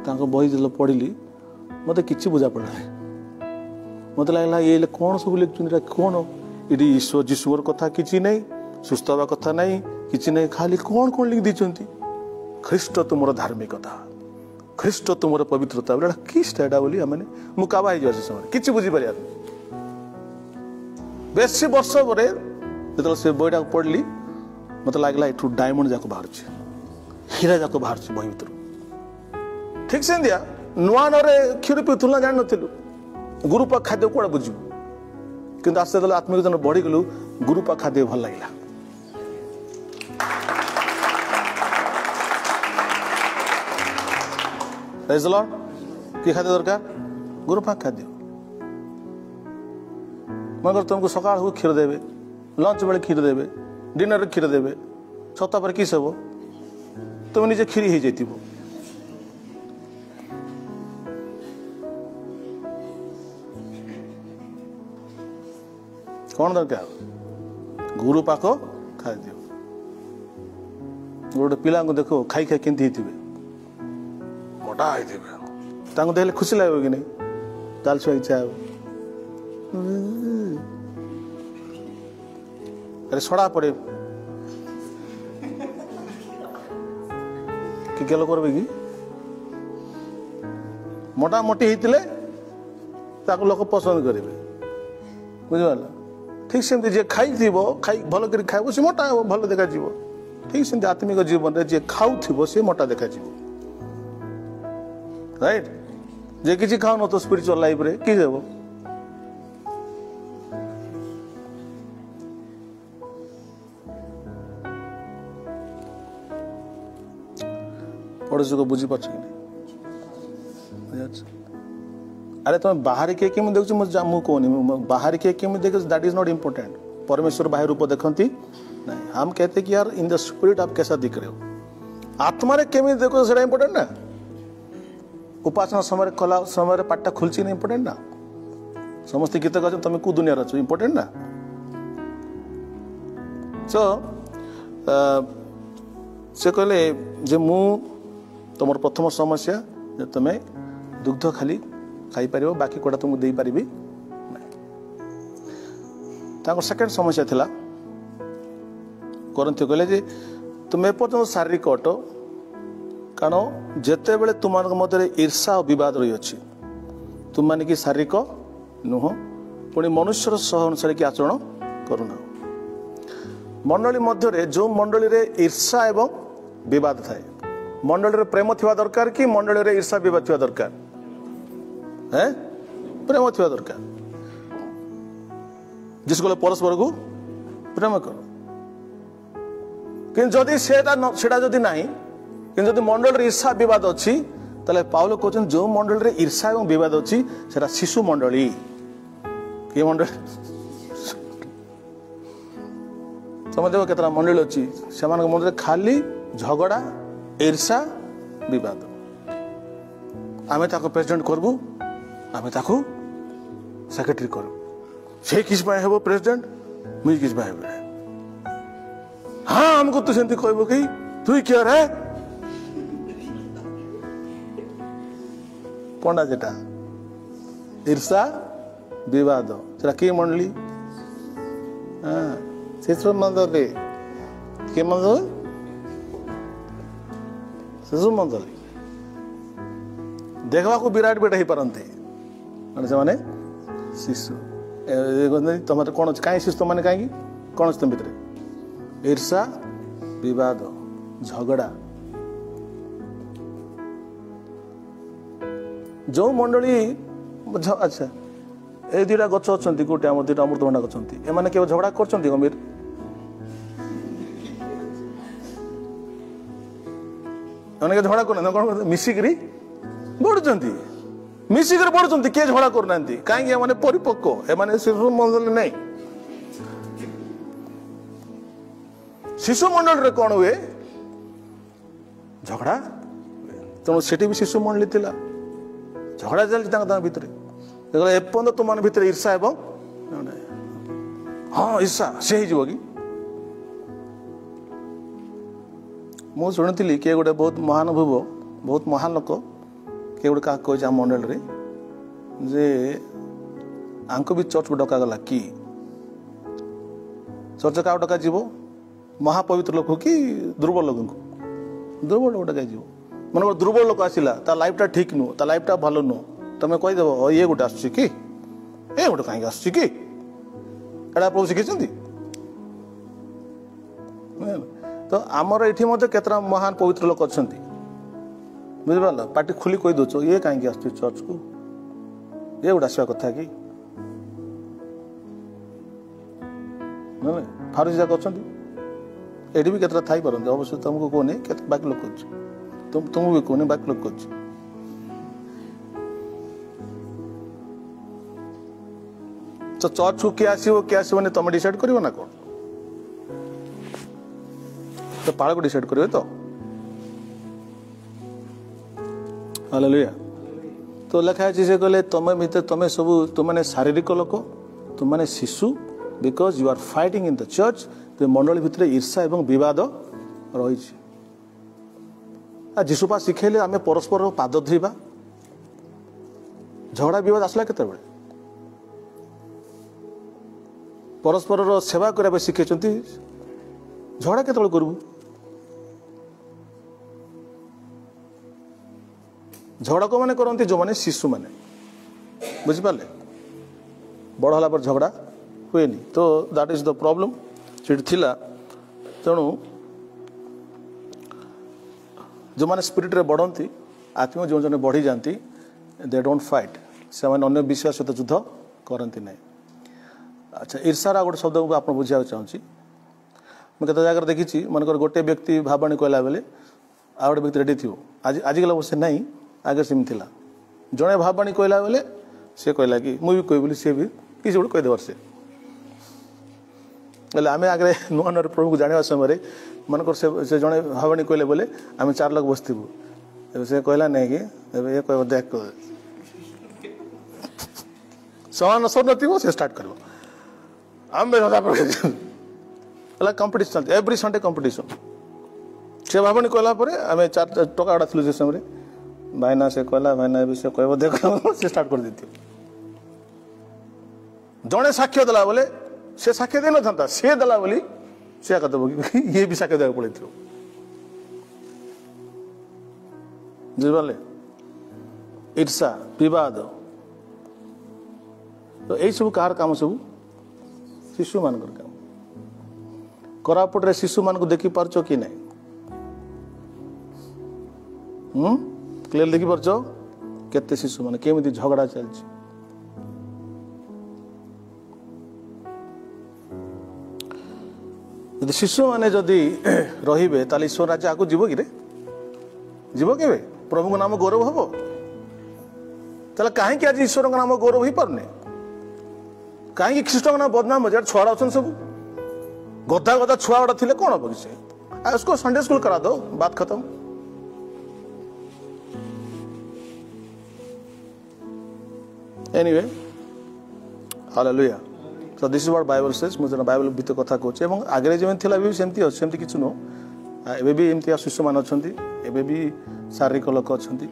ताको बही जल पढ़ली मते किछि बुझा पड़ला मत लगला ये कौन सब लिखुन कौन ये ईश्वर जीशुर कथा किसी नहीं सुस्थ हवा कथा नहीं किसी नहीं खाली कौन कौन लिख दी ख्रीष्ट तुमर धार्मिकता ख्रीष्ट तुमर पवित्रता बोले किस्टा बोली मैंने मुकाबा हो जाए कि बुझी पार बेसी वर्ष पर जो से बहीटा पढ़ली मत लगला ये डायमंड जाक बाहर हीरा जाक बाहर बही भर ठीक से दिया नुआ नुआ क्षीर पीथुल ना जान नु गुरुपा खाद्य कौड़ा बुझू कि आस्ते आस्ते आत्मिक जन बढ़ी गलु गुरुपा खाद्य भल लगे कि खाद्य दरकार गुरुपा खाद्य मगर तुमको सकाल क्षीर देवे लंच बेले क्षीर देवे डिनर क्षीर देवे छता पर कि सब तुम निजे क्षीरी हो जाइए कौन दरकार गुरु पाख खाद्य गोटे पिला देखो खाई खाई केंती होते मोटा होते देखले खुशी लगे कि नहीं दाल छुआ इच्छा अरे सड़ा पड़े कि गेल करबे कि मोटा मोटी होते लोक पसंद करेंगे बुझिपार ठीक सेमती जे खाई खाई भल कर खाइब से मोटा हो भल देखा ठीक सेमती आत्मिक जीवन में जे खाऊ से मोटा देखा राइट जे किसी खाऊ न तो स्पिरिचुअल लाइफ रे कि देव पड़ोसी को बुझी पार्छ कि नहीं अरे तुम बाहर किए कि देखु मुझे कहनी बाहर किए कि देख दैट इज नॉट इम्पोर्टेंट परमेश्वर बाहर रूप देखती नहीं हम कहते कि यार इन द स्पिरिट आप कैसा दिख रहे हो आत्मा रे केमी देखो से इम्पोर्टेंट ना उपासना समय कला समय पाठटा खुलची ना इम्पोर्टेंट ना समस्त गीत गाछ तुम को दुनिया रच इम्पोर्टेंट ना सो से कहले जे मु तुम प्रथम समस्या तुम दुग्ध खाली खाई पार बाकी कोड़ा तुमको दे पारि सेकेंड समस्या थिला करंथी कहले जे तुम एपर्यंत शारीरिक अट कारण जेते बेले तुम मध्य ईर्षा और विवाद रही अच्छी तुम माने कि शारीरिक नुह पुणी मनुष्यर सह अनुसार कि आचरण करूना मंडली मध्य जो मंडली रे ईर्षा एवं विवाद थाए मंडली रे प्रेम थिबा दरकार कि मंडली रे ईर्षा विवाद थिबा दरकार है प्रेम थिबा दरकार जिसको परस्पर को प्रेम कर कि सेटा जदि नाही कि जदि मंडल रे ईर्षा विवाद अच्छी ताले पाउल कहते जो मंडल रे ईर्षा एवं विवाद अच्छी सेटा शिशु मंडली कि मंडल तुम देख केतरा मंडली अच्छी से मन खाली झगड़ा ईर्षा विवाद आमे ताको प्रेसिडेंट करबू आमे ताको सेक्रेटरी करू से किस पाए हेबो प्रेसिडेंट मुई किस पाए हेबो हाँ हमको तो सेंती कहबो कि तू क्या रे कोना जेटा ईर्षा विवाद सेटा की मंडली हाँ शिशु मंडली के मंडली शिशु मंडली देखा को विराट बेटा ही पारती माने शिशु तुम कौन कहीं शिशु मैंने कहीं कौन तुम भितर ईर्षा विवाद झगड़ा जो मंडली अच्छा ए दुटा गच अच्छा गोटे आम दुटा अमृतभंडा गच एम केवल झगड़ा कर गंभीर झगड़ा करना कौन मिसिकी बढ़ुंट मिसिक बढ़ुंट किए झगड़ा करना कहीं परिपक्व एम शिशु मंडल नहीं शिशु मंडल कौन हुए झगड़ा तेणु से भी शिशु मंडली थिला झगड़ा चलती भितर एपर्त तुम मान भितर ईर्षा एवं हाँ ईर्षा से हो कि मु शुणी किए गोटे बहुत महानुभव बहुत महान लोक किए गोटे क्या कहे आम मंडल जे आंको भी चर्च को डकागला कि चर्च क्या डका जीव महापवित्र लोक कि दुर्बल लोक दुर्बल लोक डका जीव मन दुर्बल लोक आसला ता लाइफटा ठीक नुह ता लाइफटा भल नुह तुम कहीदेव ये गोटे आस कि ये गोटे कहीं आस कि एड़ा प्रभु शिखी तो आमर ये केतरा महान पवित्र लोक अच्छा बुझिपार पार्टी खोली कही दौच ये कहीं आस चर्च को ये गोटे आसवा कथा कि फारूसी जाक अच्छा ये भी केतरा थी पारती अवश्य तुमको कहने बाकी लोक कर तुम भी कहने बाकी लोक कर तो चर्च को किए आसो तुम डिसाइड कर ना कौन तो पाड़ को डिसाइड करेंगे तो हालेलुया तो लिखा है से कहले तुम भीतर तुम सब तुमने शारीरिक लोक तुमने शिशु because you are fighting in the church तो मंडली भितर ईर्षा एवं विवाद रही जीशुपा शिखेले आम परस्पर पाद धोइबा झगड़ा विवाद आसला केते परस्पर सेवा करने शिखे झगड़ा केत करू झगड़ा को मैंने करती जो मैंने शिशु मैंने बुझिपारे बड़ होला पर झगड़ा हुए तो दैट इज द प्रॉब्लम थिला तेणु जो मैंने स्पिरिट रे बढ़ती आत्मा जो जने बढ़ी जाती दे डोंट फाइट से अन्य विषय सहित युद्ध करती ना अच्छा ईर्षार गोटे शब्द को आप बुझा चाहिए मुझे केत जगह देखी मनकर गोटे व्यक्ति भावाणी कहला बेले आ गोटे व्यक्ति रेडी थी आजिकल अवश्य नहीं आगे सेमती था जड़े भावाणी कहला बेले सी कहला कि मुझे कह बोली सी भी किसी गोटे कहीदेव से आम आगे नुआ नुआ प्रभु को जाना समय मनकर से जड़े भावाणी कहले बोले आम 4 लोग बसबू से कहला नहीं कि ये कह देख समान सर न से स्टार्ट कर आम कंपिटिशन चलती एवरी संडे कंपिटिशन से भावनी कहला आम 4 टका आड़ा थी से समय भाईना से कहला भाईना से कह देख से स्टार्ट कर देती जड़े साक्ष्य देला बोले से साक्ष्य दे ना सी देला बोली से कहते ये भी साक्ष्य देवा पड़े बुझे ईर्षा विवाद तो यही सब कार काम सब शिशु मान काम कोरापुट शिशु मान को देखी पार्च कि नहीं क्लियर देखी पार्च केते शिशु मान केमिति झगड़ा चलछि यदि शिशु माने जदि रहिबे ताले ईश्वर राज्य आगु जीव कि रे जीव केबे प्रभु नाम गौरव हबो ताले काहे आज ईश्वर नाम गौरव ही पारने कहीं ख्रीष्ट नाम बदनाम हजार छुआ अच्छा सब गधा गधा छुआ गुड़ा थे कौन हम कि उसको संडे स्कूल करा दो, बात खत्म। Anyway, hallelujah. So this is what Bible says। मुझे बाइबल भीतर कथा कहूँ एवं आगे जमी थिला भी सेमती अच्छे सेमती किछु नो एबे भी एमती शिशु मान अछंती एबे भी शारीरिक लोक अछंती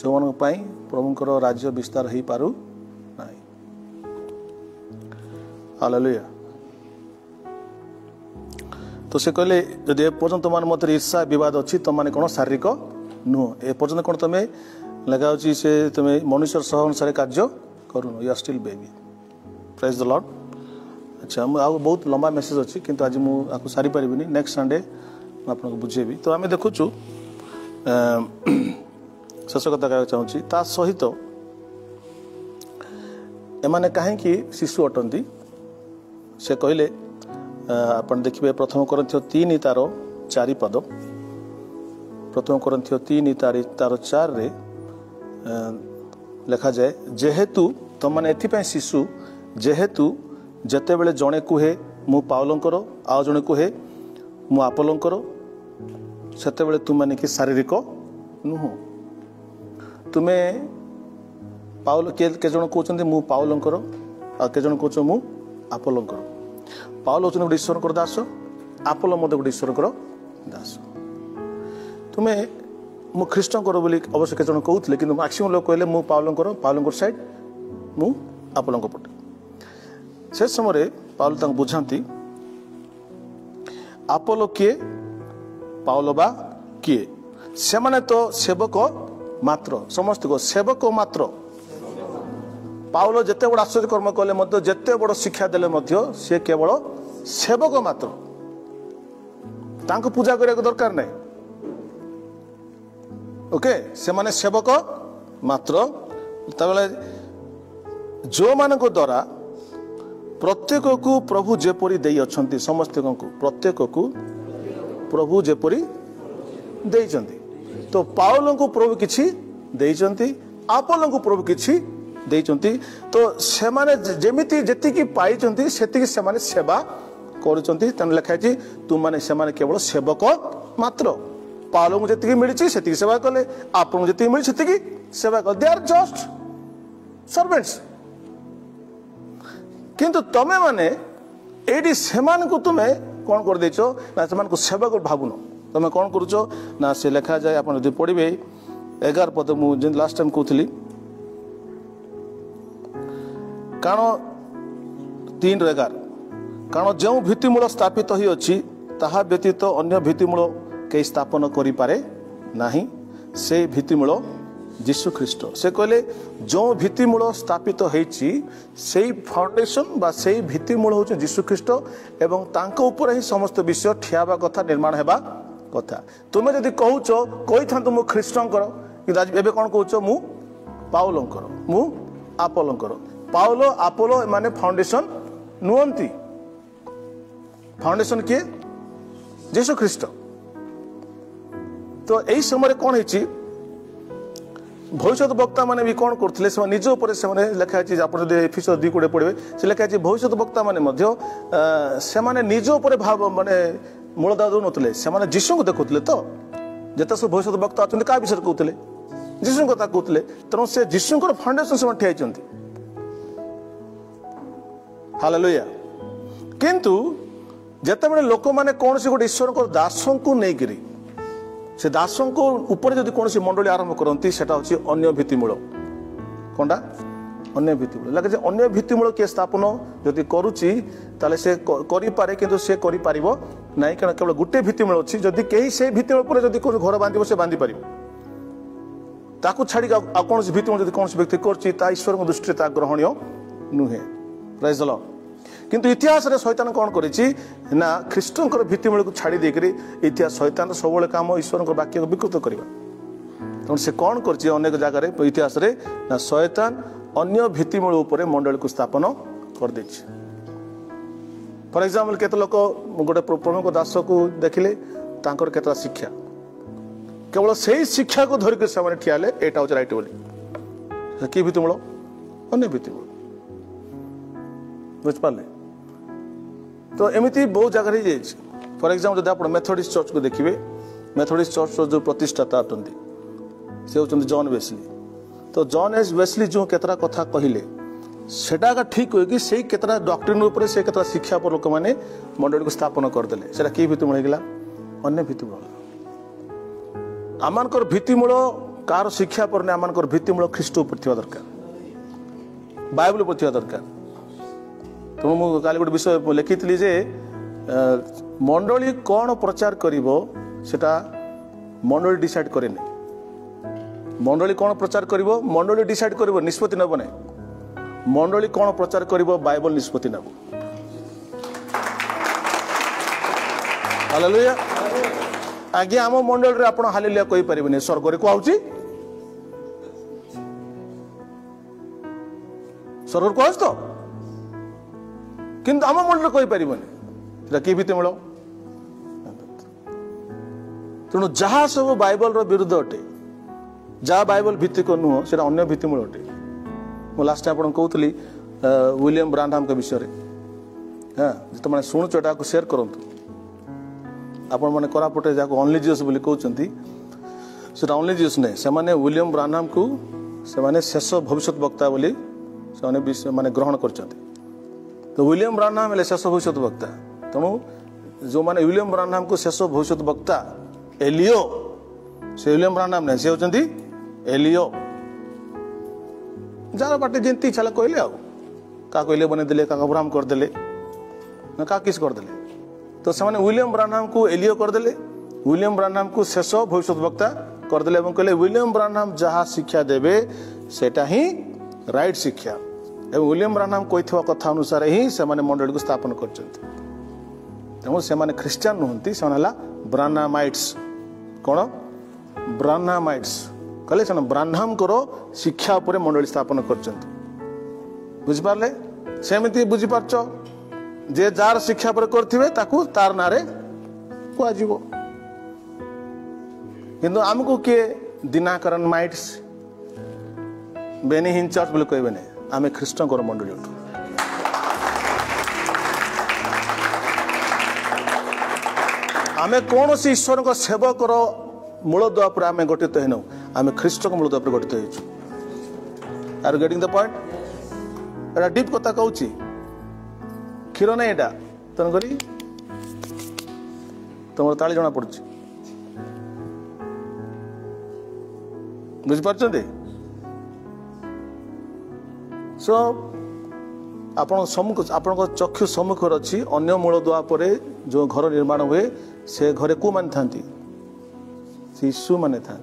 जो मन पई प्रभुंकर राज्य विस्तार होई पारु नाही। हालेलुया। तो से कहले यदि ए पर्यंत मान मत ईर्षा विवाद अछि तो माने कोन शारीरिक नुह ए पर्यंत कोन तमे लगाउची से तमे मनुष्य सह अनुसार कार्य करूनो you are still baby. Praise the Lord. अच्छा आ बहुत लंबा मेसेज अच्छी किंतु आज मुझे सारी पारि नेक्स्ट संडे आपको बुझेबी। तो आम देखुचु शेष कथा कह चाहूँगी ता सहित एमाने कहीं शिशु अटंती से कहले आप देखिए प्रथम कोरिन्थियो 3 तार 4 पद, प्रथम कोरिन्थियो 3 तार 4 रे लिखा जाए जेहेतु तमने एथिपाई शिशु जेहेतु जेते बेले जणे कुहे मु पाउलंकर आ जणे कुहे मु आपोलंकर सेते बेले तुम माने कि शारीरिक नुह। तुमे पाउल के जण कहउछन्ते मु पाउलंकर आ के जण कहउछ मु आपोलंकर। पाउल होछन गोटे ईश्वरकर दास, आपोलो मते गोटे ईश्वरकर दास। तुमे मु ख्रीष्टंकर बोली अवश्य के जण कहउतले किंतु मैक्सिमम लोग कहले मु पाउलंकर साइड मु आपोलंकर पटे। से समय पाउल तक बुझाती आपोलो किए पाउल बा किए से माने तो सेवक मात्र समस्त को सेवक मात्र। पाउल जेते बड़ आश्चर्य कर्म कले मध्य जेते बड़ शिक्षा देले मध्य से केवल सेवक मात्र, तांको पूजा करने दरकार नहीं। ओके से माने सेवक मात्र तबले जो मानक द्वारा प्रत्येक को प्रभु जेपरी देई अछंती समस्त को प्रत्येक को प्रभु जेपरी देइचंती। तो पाउल को प्रभु किछि देइचंती, आपोलो को प्रभु किछि देइचंती। तो से माने जेमिति जेति की पाइचंती सेति की से माने सेवा करूचंती। तन लिखा है तुम माने से माने केवल सेवक मात्र। पाउल को जेति की मिलिछि सेति की सेवा कले, आपोलो जेति की मिलि सेति की सेवा कले। They are just servants. किंतु तमे माने एडी सेमान को तुमे कौन कर देचो ना सेमान को सेवक भावुन तमे कौन करूचो ना से लिखा जाए आप जो पढ़े 11 पद मु जिन लास्ट टाइम कहूली कारण 3:11 कारण जो भित्तिमूल स्थापित ही अच्छी ताहा व्यतीत अन्य भित्तिमूल कई स्थापन करि पारे नाही से भित्तिमूल जीशु ख्रीष्ट। से कहले जो भित्तिमूल स्थापित होईची सेई फाउंडेशन बा सेई भित्तिमूल होचे जीशु ख्रीष्ट एवं तांको ऊपर ही समस्त विषय ठियाबा कथा निर्माण हेबा कथा। तुमे जदि कहूचो कोई थांतो मु ख्रीष्टंकर कि आज एबे कोन कहूचो मु पाउलंकर मु आपोलंकर। पाउलो आपोलो माने फाउंडेशन नुअंती। फाउंडेशन किए जीशु ख्रीष्ट। तो एई समय कोन हेची भविष्य वक्ता माने भी कौन करथिले से निज ऊपर से माने लिखा है आप एफिसस 2:20 पढ़िबे से लिखा है भविष्य वक्ता माने मध्य से माने निज ऊपर भाव माने मूलदा दउ नथले से माने जीशु को देखुतले। तो जेता सब भविष्य वक्ता अछन का विषय कहउतले जीशु को कहउतले तनो से जीशु को फाउंडेशन से ठिया चंती। हालेलुया। किंतु जेते बेले लोक माने कोन से गोटे ईश्वर को दासों को नै गिरी से दासों को ऊपर जदि कौन सी मंडली आरंभ करती सेटा होची अन्य भित्तिमूल कोंडा अन्य भित्तिमूल लगे अन्य भित्तिमूल के स्थापन जदि करूची ताले से करि पारे किंतु से करि पारिबो नाही कारण केवल गुटे भित्तिमूल अछि। जदि केही से भित्तिमूल पर जदि कोन घर बांधिबो से बांधि पारिबो ताकू छाड़ी आ कौन सी भित्तिमूल जदि कौन सी व्यक्ति करची ता ईश्वर को दृष्टि ता ग्रहणीय नुहे। Praise the Lord. किंतु इतिहास रे शैतान कौन करिछि ना ख्रीष्टंकर भित्तिमूल को छाड़ी देकरी इतिहास शैतान सबले काम ईश्वर को वाक्य को विकृत करबा। तो से कौन करछि अनेक जगह रे इतिहास रे ना शैतान अन्य भित्तिमूल ऊपर मंडल को स्थापन कर देछि। फॉर एग्जांपल केते लोक गोटे प्रभु दास को देखिले तांकर केतरा शिक्षा केवल सही शिक्षा को धरिक से माने ठियाले एटा हो राइट बोली कि भित्तिमूल अन्य भित्तिमूल बुझ पाले तो एमती बहुत जगह ही जाइए फॉर एग्जांपल जब आप मेथोडिस्ट चर्च को देखिए मेथोडिस्ट चर्च जो प्रतिष्ठाता अटंती से होचंती जॉन वेस्ली तो जॉन एस वेस्ली जो केतरा कथा कहले सेटा ठीक हुए कि से केतरा डॉक्ट्रिन ऊपर से केतरा शिक्षा पर लोक माने मंडली को स्थापन करदेले सेटा की भित्तिमूल होइगला अन्य भित्तिमूल आमानकर भित्तिमूल कार शिक्षा पर ने आमानकर भित्तिमूल ख्रीष्ट ऊपर थिवा दरकार बाइबल ऊपर थिवा दरकार तो मु काली गोटे विषय लिखितली जे मंडली कौन प्रचार करिवो सेटा मंडली डिसाइड करे नै मंडली कौन प्रचार करिवो मंडली डिसाइड करिवो निष्पत्ति नब नै मंडली कौन प्रचार करिवो बाइबल निष्पत्ति नब हालेलुया आगे आम मंडल रे आपण हालेलुया कहि परिबने स्वर्ग रे को आउची स्वर्ग को आउछ तो किंतु आम मंडल कहि परिबने सेटा की भित्तिमूल तेणु जहाँ सब बाइबल रो विरुद्ध अटे जहाँ बाइबल भित्तिक नुह से अन्य भित्तिमूल अटे मु लास्ट टाइम कहूली विलियम ब्रानहाम के विषय हाँ जो मैंने शुणुच को शेयर करूँ आपण मैंने कोरापुटे जहाँ ओनली जीसस बोली कहते से ओनली जीसस नहीं से माने विलियम ब्रानहाम को से माने शेष भविष्य वक्ता बोली से माने ग्रहण करछन्ति तो विलियम ब्रानहाम हेले शेष भविष्य वक्ता तेणु जो माने विलियम ब्रानहाम को शेष भविष्य वक्ता एलियो से विलियम ब्रानहाम नहीं से होचंती एलियो जार बाटे जेंती इच्छा कहले आउ का कहले बनेदेले का अब्राहम करदेले ना का किस करदेले तो से विलियम ब्रानहाम को एलियो करदेले विलियम ब्रानहाम को शेष भविष्य वक्ता करदेले एवं कहले विलियम ब्रानहाम जहाँ शिक्षा देवे सेटा ही राइट शिक्षा एवं विलियम ब्रानहाम कहिथवा कथा अनुसार ही से मंडली को स्थापन करछन्ति तेणु से ख्रीस्टियान नुहंती से ब्रानहामाइट्स कौन ब्रानहामाइट्स कहले से ब्रानहाम करो शिक्षा उपर मंडली स्थापन करछन्ति बुझिपारले सेमिति बुझिपारछ जे जार शिक्षा पर करथिबे ताकू तार नारे को जीवो किंतु हमको के दिनाकरण माइट्स बेनी हिन चर्च बोले कहबे ने आमे ख्रीष्टन को मंडली उठू आमे कौन सी ईश्वर को सेवक मूलदुआ पर आमे गठित हेनु आमे ख्रीष्ट को मूलदुआ पर गठित होइछु are getting the point Etah deep कथा कहूची क्षीर नहीं एटा तन करी तुम ताली जना पड़ुची बुझी पारछन्ते सो आपण सम्मुख आपण चक्षु सम्मुख अच्छी अन्य मूलदुआ पर जो घर निर्माण हुए से घरे को मान था शिशु माने था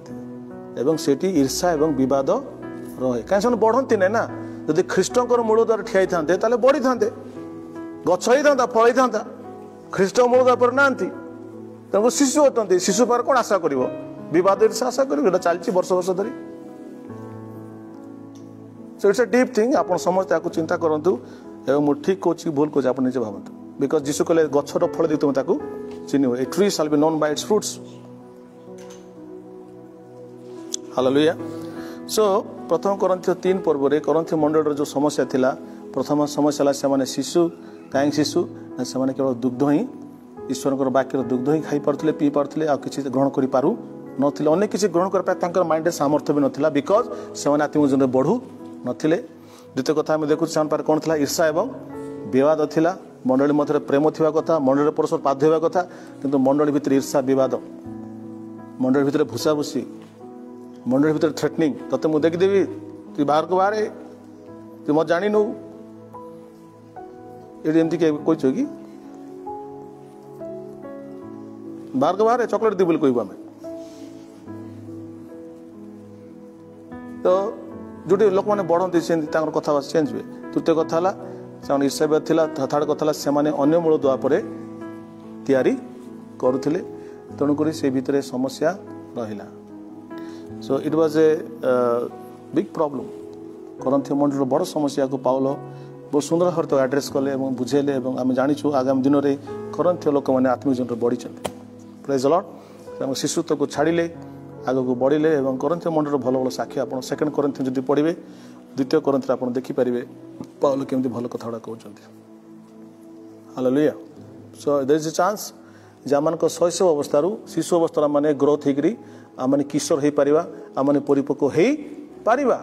एवं सेठी ईर्षा एवं विवाद रहे कहीं बढ़ती ना ना जदि ख्रीष्टर मूलदुआ ठिया था बढ़ी था गछ ही था फल ही था ख्रीष्ट मूलदुआ पर ना तेनाली शिशु अटंती शिशु पर कौन आशा कर विवाद ईर्षा आशा कर चलती वर्ष वर्ष धरी so it's a deep thing आप समस्त आपको चिंता करंतु एवं मु ठीक कहूँ भूल कहूँ आप निजे भावतु बिकज जीशु कहले गछर फल दे तुम ताकू चिन्ह a tree shall be known by its fruits hallelujah सो प्रथम कोरिन्थियो 3 पर्व रे कोरिन्थियो मंडल जो समस्या थिला प्रथम समस्या से माने शिशु काई शिशु से माने केवल दुग्ध ही ईश्वर वाक्यर दुग्ध ही खाई पारुले पी पारुले आ किसी ग्रहण करि पारु नथिले अन्य किसी ग्रहण कर पाए माइंड सामर्थ्य भी नथिला बिकज से माने आत्मिक जीवन बढ़ू नथिले द्वितीय कथा आम देखु से कौन था ईर्षा एवं विवाद थिला मंडली मध्य प्रेम थिबा कथा मंडली परस्पर बाध्य होगा कथा किंतु मंडली भितर ईर्षा विवाद मंडली भितर भूसाभूसी मंडली भितर थ्रेटनिंग तते मु देखिदेवी तु बाहर को बाहर तु मत जानी नु ये एमती के कोई कि बाहर को बाहर चॉकलेट दी बोली कहबो आमे तो जो लोक मैंने बढ़ती से कथा चेंज हुए तृतीय कथा से ईर्षा थिला थर्ड कथा से अन्य मूलदुआ पर तैयारी करुले तेणुक से भितर समस्या रहा so it was a big problem कोरिन्थियो मंडल बड़ समस्या को पाउल बहुत सुंदर भाव तो एड्रेस कले बुझेले आम जाचु आगामी दिन में कोरिन्थियो लोक मैंने आत्मिक जीवन बढ़ी प्रेज द लॉर्ड शिशुत्व को छाड़िले आग को बढ़िले कोरिन्थियो मंडल भल भल साक्षी आप सेकेंड कोरिन्थियो जब पढ़े द्वितीय कोरिन्थियो आप देखिपारे पाउल केमती भल कथा कहते hallelujah. So there is a chance जे आम शैशव अवस्था शिशु अवस्था माने ग्रोथ होकर आम किशोर हो पार आम परिपक्व हो पारिबा।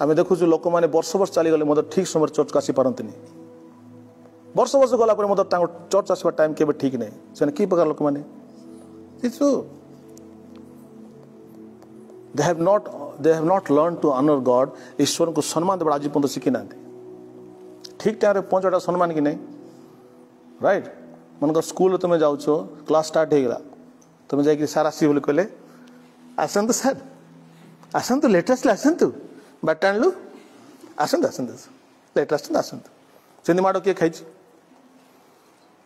आम देखु लोक मैंने वर्ष वर्ष चलीगले ठीक समय चर्च आसी पारती वर्ष वर्ष गला चर्च आसवा टाइम के ठीक नहीं से कि प्रकार लोक मैंने they have not learned to honor God। ईश्वर को सम्मान देवा आज पर्यटन शिखी ना ठीक टाइम पहुंचा सम्मान कि नहीं राइट मन स्कूल तुम जाऊ क्लास स्टार्ट हो गला तुम जा सार आस कहले आसतु सार आसतु लेट आसले आसतु बाट आणलु आसतु आसतु लेट आसतु आसतु से माड़ किए खाई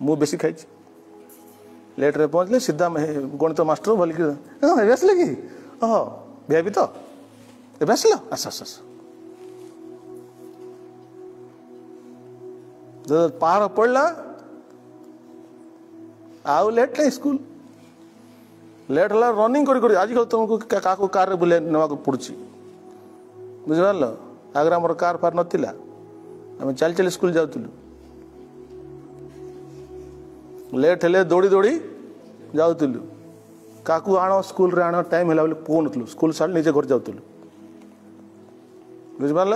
मु बेसी खाई लेट रे पहुँचले सीधा गणित मास्टर बोलिक आसले कि ओह भी तो ए आसल आस आस आस जब पार पड़ला आउ लेट नहीं स्कूल लेट है रनिंग कर आजकल तुमको क्या कार रे बुले ना पड़ी बुझिपार आगे आम कार फार नाला आम चल चल स्कूल जाऊँ लेट हेले दौड़ी दौड़ी जाऊँ क्या आण स्कूल रे आण टाइम है बोले कहूँ स्कूल साल निजे घर जाऊँ बुझिपार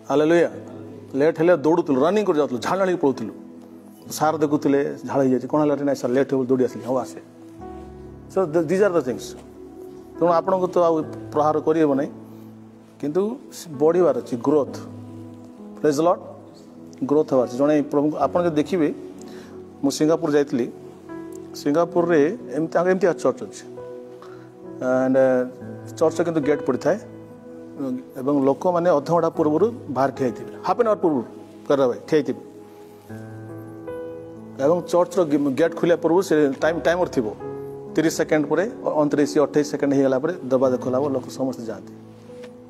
हालेलुया लेट हेले दौड़ू रनिंग कर जाऊँ झाड़ आनी पड़ू सार देखुले झाड़ हो जाए कौन है ना सर लेट हो दौड़ी आसली हाँ आसे so these are the things तेणु आपन को तो आ प्रहार करहब ना किंतु बढ़िबार अच्छी ग्रोथ प्रेज लॉर्ड ग्रोथ हबार जड़े प्रभु आप देखिए मु सिंगापुर जाइली सिंगापुर रे एमती चर्च अच्छे एंड चर्च किंतु गेट पड़ी थाए एवं लोक मैंने अध घंटा पूर्व बाहर ठिया हाफ एन आवर पूर्व कर भाई ठिया एवं चर्च गेट खुलिया पूर्व से टाइमर थी 30 सेकेंड पर 29-28 सेकेंड होगा दरवाजा खोला लोक समस्त जाती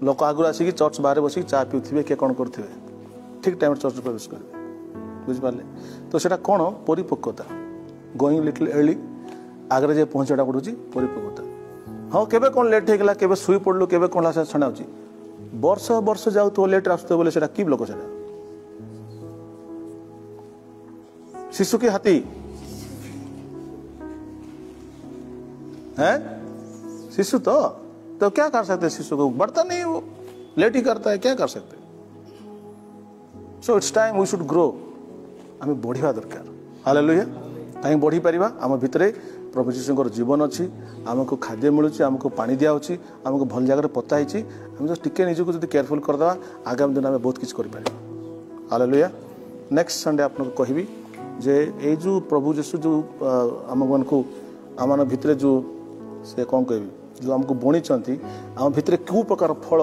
लोक आगुरी आसिक चर्च बाहर बसिक चा पीउथिबे किए कौन करुवे ठीक टाइम चर्च प्रवेश करेंगे बुझिपारे तो सेटा कौन परिपक्वता गोइंग लिटिल अर्ली आगे जे पहुँचाटा पड़ू परिपक्वता हाँ केबे कौन लेट होगा केबे शुई पड़लु केबे कौन छणा वर्ष वर्ष जाऊ तो लेट आसुत बोले सेटा कि लोक सेटा शिशु के हाथी है शिशु तो क्या कर सकते शिशु को बढ़ता नहीं वो लेट ही करता है क्या कर सकते so it's time we should grow आम बढ़िया दरकार हालेलुया कहीं बढ़ी पारिबा आम भितरे प्रभु जीशुଙ୍କର जीवन अच्छी आमको खाद्य मिलूँ आमको पानी दिखाई आमको भल जगह पता है आम जस्ट टिके निजक जो केयरफुल करदे आगामी दिन में बहुत किसी कर हालेलुया नेक्स्ट संडे आपको कहबी जे ये जो प्रभु जीशु जो आम मन को आम भितर जो से कौन कह जो आमको बुणी आम भितर क्यों प्रकार फल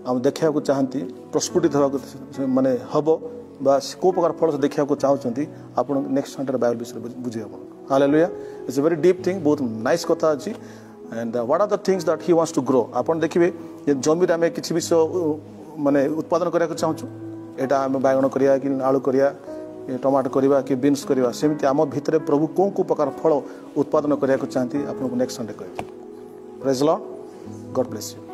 आम देखा चाहती प्रस्फुटित होगा माने हम बा को प्रकार फल से देखा चाहते आप नेक्स्ट संडे बाइबल विषय बुझे आप hallelujah it's a very deep thing बहुत नाइस कथा अच्छी and what are the things that he wants to grow आप देखिए जमी आम किसी विषय माने उत्पादन करने चाहूँ यहाँ आम बैगण करिया कि आलू करिया टमाटो करवा कि बीन्स करवा सेमती आम भितर प्रभु कौन को प्रकार फल उत्पादन करने चाहती आपको नेक्स्ट संडे कह praise Lord God bless you.